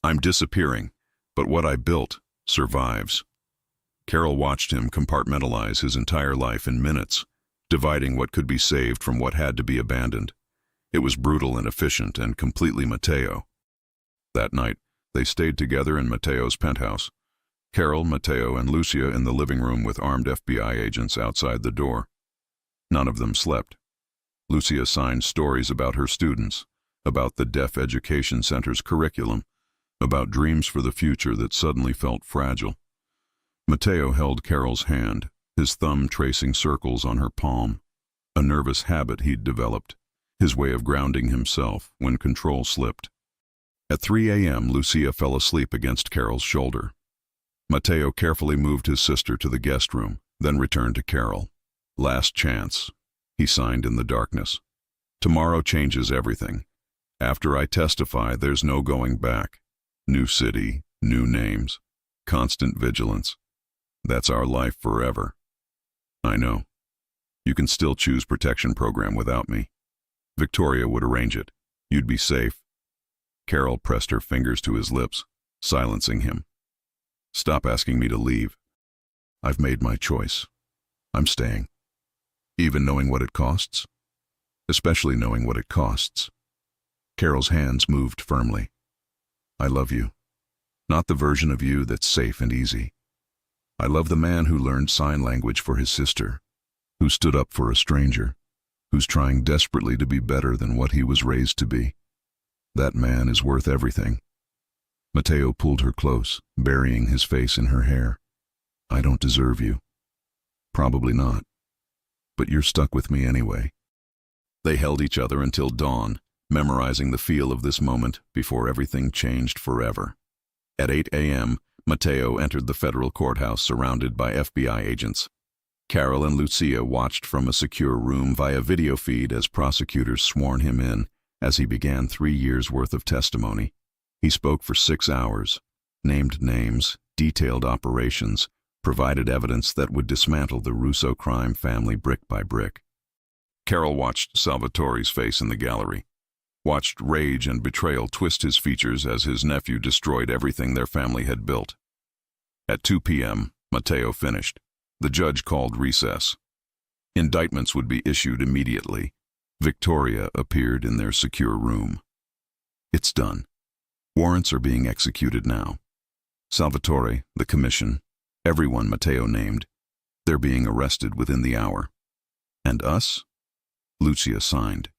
"I'm disappearing, but what I built survives." Carol watched him compartmentalize his entire life in minutes, dividing what could be saved from what had to be abandoned. It was brutal and efficient and completely Matteo. That night, they stayed together in Matteo's penthouse. Carol, Matteo, and Lucia in the living room with armed FBI agents outside the door. None of them slept. Lucia signed stories about her students, about the Deaf Education Center's curriculum, about dreams for the future that suddenly felt fragile. Matteo held Carol's hand, his thumb tracing circles on her palm, a nervous habit he'd developed, his way of grounding himself when control slipped. At 3 a.m., Lucia fell asleep against Carol's shoulder. Matteo carefully moved his sister to the guest room, then returned to Carol. "Last chance," he signed in the darkness. "Tomorrow changes everything. After I testify, there's no going back. New city, new names, constant vigilance. That's our life forever." "I know. You can still choose protection program without me. Victoria would arrange it. You'd be safe." Carol pressed her fingers to his lips, silencing him. "Stop asking me to leave. I've made my choice. I'm staying. Even knowing what it costs? Especially knowing what it costs." Carol's hands moved firmly. "I love you. Not the version of you that's safe and easy. I love the man who learned sign language for his sister, who stood up for a stranger, who's trying desperately to be better than what he was raised to be. That man is worth everything." Matteo pulled her close, burying his face in her hair. "I don't deserve you." "Probably not. But you're stuck with me anyway." They held each other until dawn, memorizing the feel of this moment before everything changed forever. At 8 a.m., Matteo entered the federal courthouse surrounded by FBI agents. Carol and Lucia watched from a secure room via video feed as prosecutors sworn him in as he began 3 years' worth of testimony. He spoke for 6 hours, named names, detailed operations, provided evidence that would dismantle the Russo crime family brick by brick. Carol watched Salvatore's face in the gallery, watched rage and betrayal twist his features as his nephew destroyed everything their family had built. At 2 p.m., Matteo finished. The judge called recess. Indictments would be issued immediately. Victoria appeared in their secure room. "It's done. Warrants are being executed now. Salvatore, the commission, everyone Matteo named, they're being arrested within the hour. And us?" Lucia signed.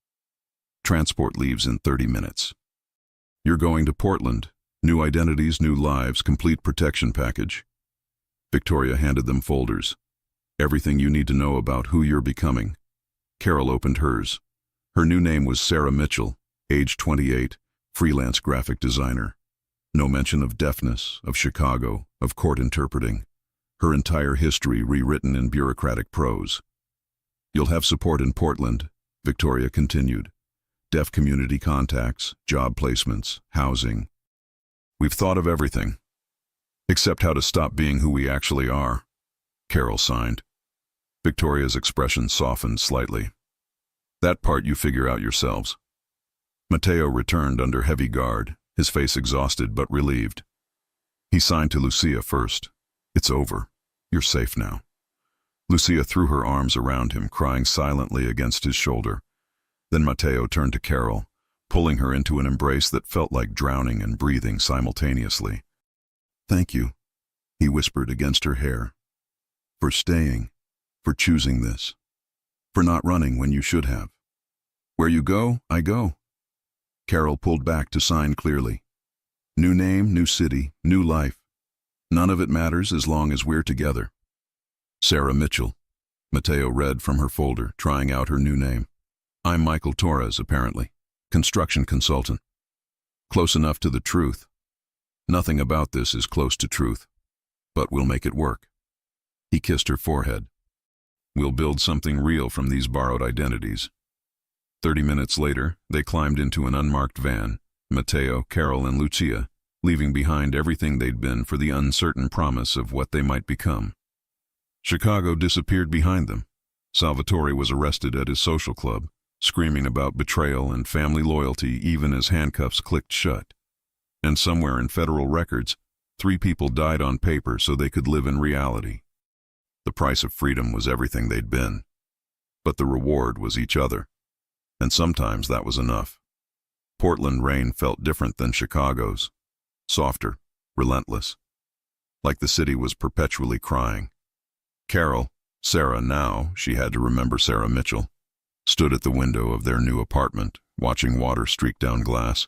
Transport leaves in 30 minutes. You're going to Portland. New identities, new lives, complete protection package. Victoria handed them folders. Everything you need to know about who you're becoming. Carol opened hers. Her new name was Sarah Mitchell, age 28, freelance graphic designer. No mention of deafness, of Chicago, of court interpreting. Her entire history rewritten in bureaucratic prose. You'll have support in Portland, Victoria continued. Deaf community contacts, job placements, housing. We've thought of everything. Except how to stop being who we actually are. Carol signed. Victoria's expression softened slightly. That part you figure out yourselves. Mateo returned under heavy guard, his face exhausted but relieved. He signed to Lucia first. It's over. You're safe now. Lucia threw her arms around him, crying silently against his shoulder. Then Mateo turned to Carol, pulling her into an embrace that felt like drowning and breathing simultaneously. Thank you, he whispered against her hair. For staying, for choosing this, for not running when you should have. Where you go, I go. Carol pulled back to sign clearly. New name, new city, new life. None of it matters as long as we're together. Sarah Mitchell. Mateo read from her folder, trying out her new name. I'm Michael Torres, apparently. Construction consultant. Close enough to the truth. Nothing about this is close to truth, but we'll make it work. He kissed her forehead. We'll build something real from these borrowed identities. 30 minutes later, they climbed into an unmarked van, Mateo, Carol, and Lucia, leaving behind everything they'd been for the uncertain promise of what they might become. Chicago disappeared behind them. Salvatore was arrested at his social club, screaming about betrayal and family loyalty even as handcuffs clicked shut. And somewhere in federal records, 3 people died on paper so they could live in reality. The price of freedom was everything they'd been, but the reward was each other. And sometimes that was enough. Portland rain felt different than Chicago's. Softer, relentless. Like the city was perpetually crying. Carol, Sarah now, she had to remember Sarah Mitchell, stood at the window of their new apartment, watching water streak down glass,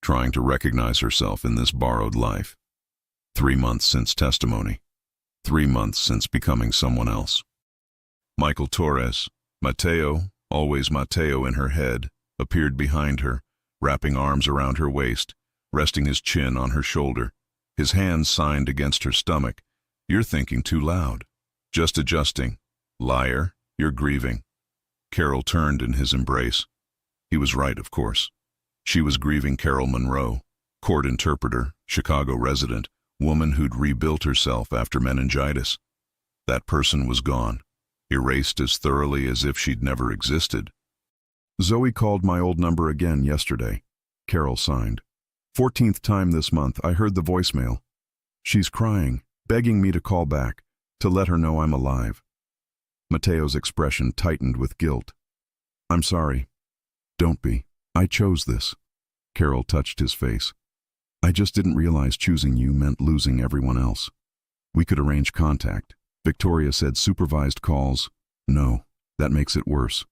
trying to recognize herself in this borrowed life. 3 months since testimony. 3 months since becoming someone else. Michael Torres, Mateo, always Mateo in her head, appeared behind her, wrapping arms around her waist, resting his chin on her shoulder. His hands signed against her stomach. You're thinking too loud. Just adjusting. Liar, you're grieving. Carol turned in his embrace. He was right, of course. She was grieving Carol Monroe, court interpreter, Chicago resident, woman who'd rebuilt herself after meningitis. That person was gone, erased as thoroughly as if she'd never existed. Zoe called my old number again yesterday. Carol signed. 14th time this month I heard the voicemail. She's crying, begging me to call back, to let her know I'm alive. Mateo's expression tightened with guilt. I'm sorry. Don't be. I chose this. Carol touched his face. I just didn't realize choosing you meant losing everyone else. We could arrange contact. Victoria said supervised calls. No, that makes it worse.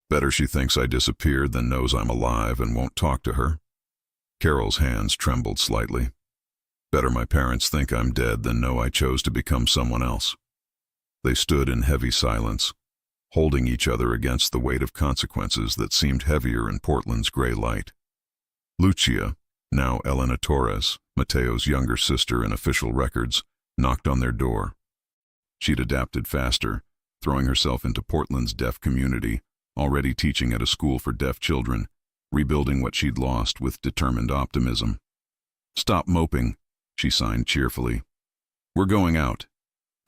Better she thinks I disappeared than knows I'm alive and won't talk to her. Carol's hands trembled slightly. Better my parents think I'm dead than know I chose to become someone else. They stood in heavy silence, holding each other against the weight of consequences that seemed heavier in Portland's gray light. Lucia, now Elena Torres, Mateo's younger sister in official records, knocked on their door. She'd adapted faster, throwing herself into Portland's deaf community, already teaching at a school for deaf children, rebuilding what she'd lost with determined optimism. Stop moping, she signed cheerfully. We're going out.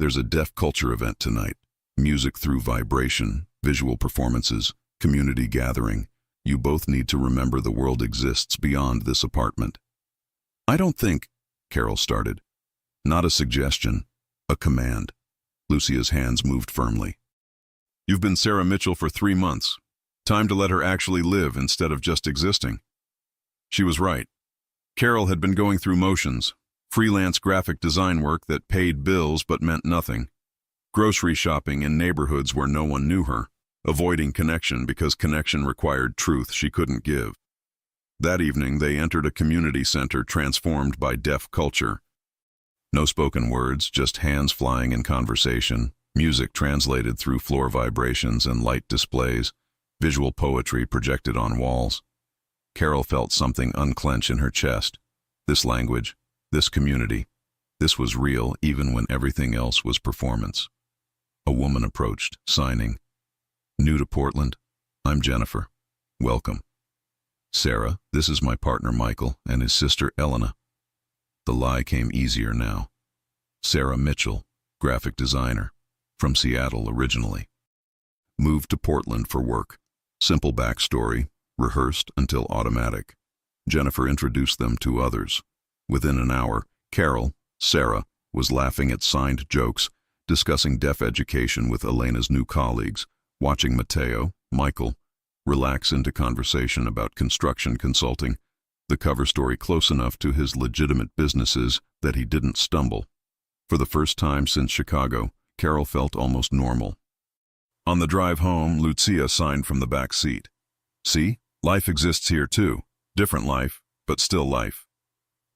There's a deaf culture event tonight. Music through vibration, visual performances, community gathering. You both need to remember the world exists beyond this apartment. I don't think, Carol started. Not a suggestion, a command. Lucia's hands moved firmly. You've been Sarah Mitchell for 3 months. Time to let her actually live instead of just existing. She was right. Carol had been going through motions, freelance graphic design work that paid bills but meant nothing, grocery shopping in neighborhoods where no one knew her, avoiding connection because connection required truth she couldn't give. That evening, they entered a community center transformed by deaf culture. No spoken words, just hands flying in conversation, music translated through floor vibrations and light displays, visual poetry projected on walls. Carol felt something unclench in her chest. This language, this community, this was real even when everything else was performance. A woman approached, signing, "New to Portland? I'm Jennifer. Welcome. Sarah, this is my partner Michael and his sister Elena." The lie came easier now. Sarah Mitchell, graphic designer, from Seattle originally. Moved to Portland for work. Simple backstory, rehearsed until automatic. Jennifer introduced them to others. Within an hour, Carol, Sarah, was laughing at signed jokes, discussing deaf education with Elena's new colleagues, watching Mateo, Michael, relax into conversation about construction consulting, the cover story close enough to his legitimate businesses that he didn't stumble. For the first time since Chicago, Carol felt almost normal. On the drive home, Lucia signed from the back seat. "See, life exists here too. Different life, but still life."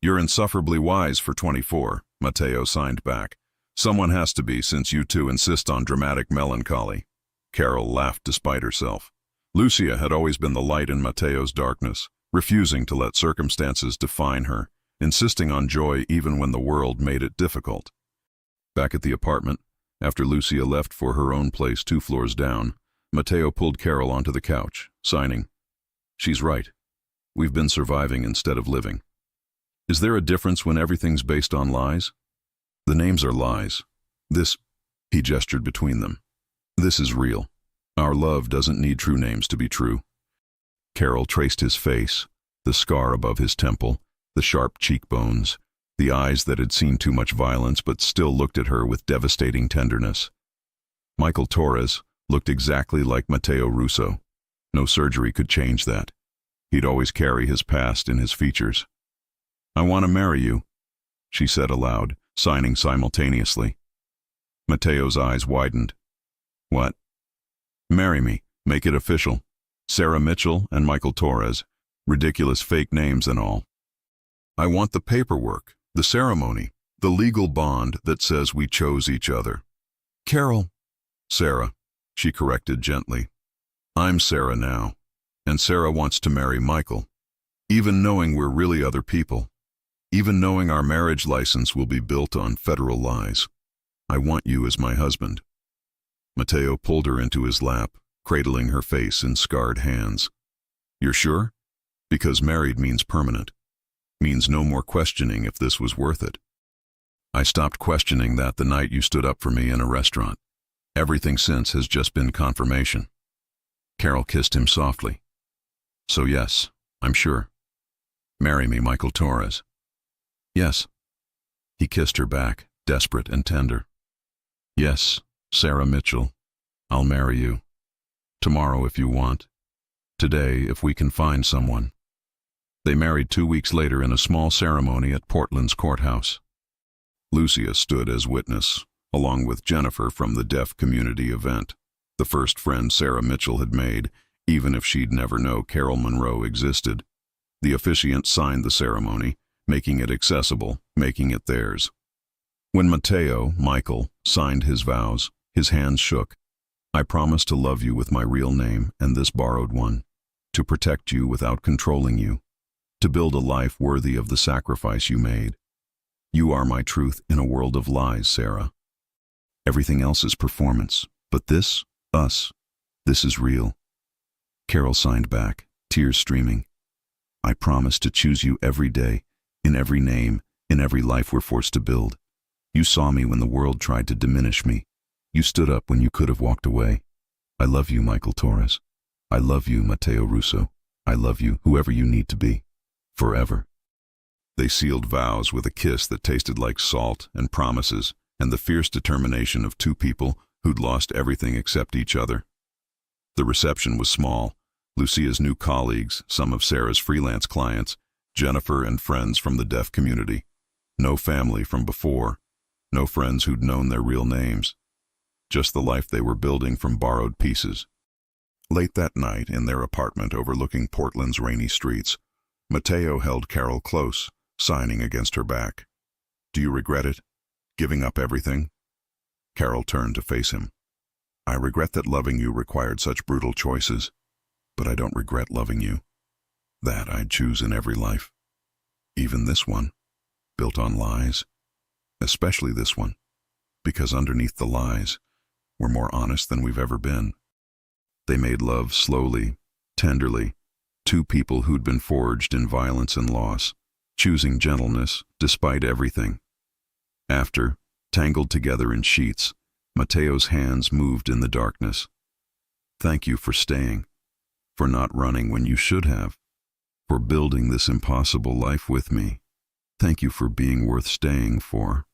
"You're insufferably wise for 24, Mateo signed back. "Someone has to be since you two insist on dramatic melancholy." Carol laughed despite herself. Lucia had always been the light in Mateo's darkness, refusing to let circumstances define her, insisting on joy even when the world made it difficult. Back at the apartment, after Lucia left for her own place 2 floors down, Mateo pulled Carol onto the couch, signing, "She's right. We've been surviving instead of living. Is there a difference when everything's based on lies? The names are lies. This," he gestured between them, "this is real. Our love doesn't need true names to be true." Carol traced his face, the scar above his temple, the sharp cheekbones, the eyes that had seen too much violence but still looked at her with devastating tenderness. Michael Torres looked exactly like Mateo Russo. No surgery could change that. He'd always carry his past in his features. "I want to marry you," she said aloud, signing simultaneously. Mateo's eyes widened. "What?" "Marry me. Make it official. Sarah Mitchell and Michael Torres. Ridiculous fake names and all. I want the paperwork, the ceremony, the legal bond that says we chose each other." "Carol." "Sarah," she corrected gently. "I'm Sarah now, and Sarah wants to marry Michael, even knowing we're really other people, even knowing our marriage license will be built on federal lies. I want you as my husband." Mateo pulled her into his lap, cradling her face in scarred hands. "You're sure? Because married means permanent. Means no more questioning if this was worth it. I stopped questioning that the night you stood up for me in a restaurant. Everything since has just been confirmation." Carol kissed him softly. "So yes, I'm sure. Marry me, Michael Torres." "Yes." He kissed her back, desperate and tender. "Yes, Sarah Mitchell, I'll marry you. Tomorrow if you want. Today if we can find someone." They married 2 weeks later in a small ceremony at Portland's courthouse. Lucia stood as witness, along with Jennifer from the deaf community event, the first friend Sarah Mitchell had made, even if she'd never know Carol Monroe existed. The officiant signed the ceremony, making it accessible, making it theirs. When Mateo, Michael, signed his vows, his hands shook. "I promise to love you with my real name and this borrowed one, to protect you without controlling you, to build a life worthy of the sacrifice you made. You are my truth in a world of lies, Sarah. Everything else is performance, but this, us, this is real." Carol signed back, tears streaming. "I promise to choose you every day, in every name, in every life we're forced to build. You saw me when the world tried to diminish me. You stood up when you could have walked away. I love you, Michael Torres. I love you, Mateo Russo. I love you, whoever you need to be. Forever." They sealed vows with a kiss that tasted like salt and promises and the fierce determination of 2 people who'd lost everything except each other. The reception was small. Lucia's new colleagues, some of Sarah's freelance clients, Jennifer and friends from the deaf community. No family from before. No friends who'd known their real names. Just the life they were building from borrowed pieces. Late that night, in their apartment overlooking Portland's rainy streets, Mateo held Carol close, signing against her back. "Do you regret it? Giving up everything?" Carol turned to face him. "I regret that loving you required such brutal choices, but I don't regret loving you. That I'd choose in every life. Even this one, built on lies. Especially this one, because underneath the lies, we're more honest than we've ever been." They made love slowly, tenderly, two people who'd been forged in violence and loss, choosing gentleness despite everything. After, tangled together in sheets, Mateo's hands moved in the darkness. "Thank you for staying, for not running when you should have, for building this impossible life with me. Thank you for being worth staying for."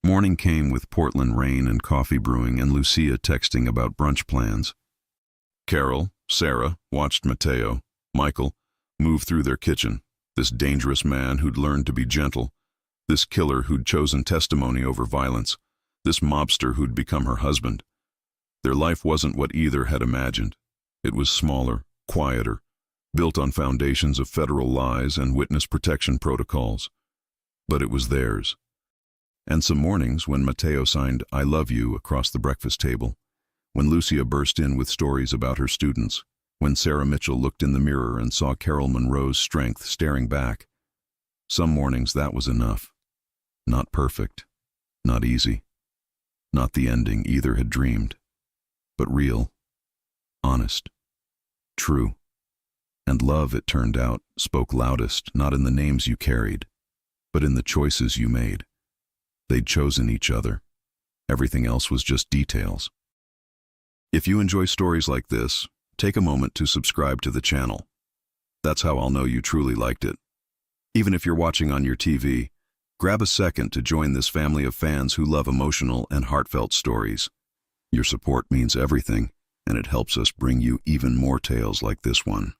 Morning came with Portland rain and coffee brewing and Lucia texting about brunch plans. Carol, Sarah, watched Mateo, Michael, move through their kitchen, this dangerous man who'd learned to be gentle, this killer who'd chosen testimony over violence, this mobster who'd become her husband. Their life wasn't what either had imagined. It was smaller, quieter, built on foundations of federal lies and witness protection protocols. But it was theirs. And some mornings when Mateo signed "I love you" across the breakfast table, when Lucia burst in with stories about her students, when Sarah Mitchell looked in the mirror and saw Carol Monroe's strength staring back. Some mornings that was enough. Not perfect, not easy, not the ending either had dreamed, but real, honest, true. And love, it turned out, spoke loudest not in the names you carried, but in the choices you made. They'd chosen each other. Everything else was just details. If you enjoy stories like this, take a moment to subscribe to the channel. That's how I'll know you truly liked it. Even if you're watching on your TV, grab a second to join this family of fans who love emotional and heartfelt stories. Your support means everything, and it helps us bring you even more tales like this one.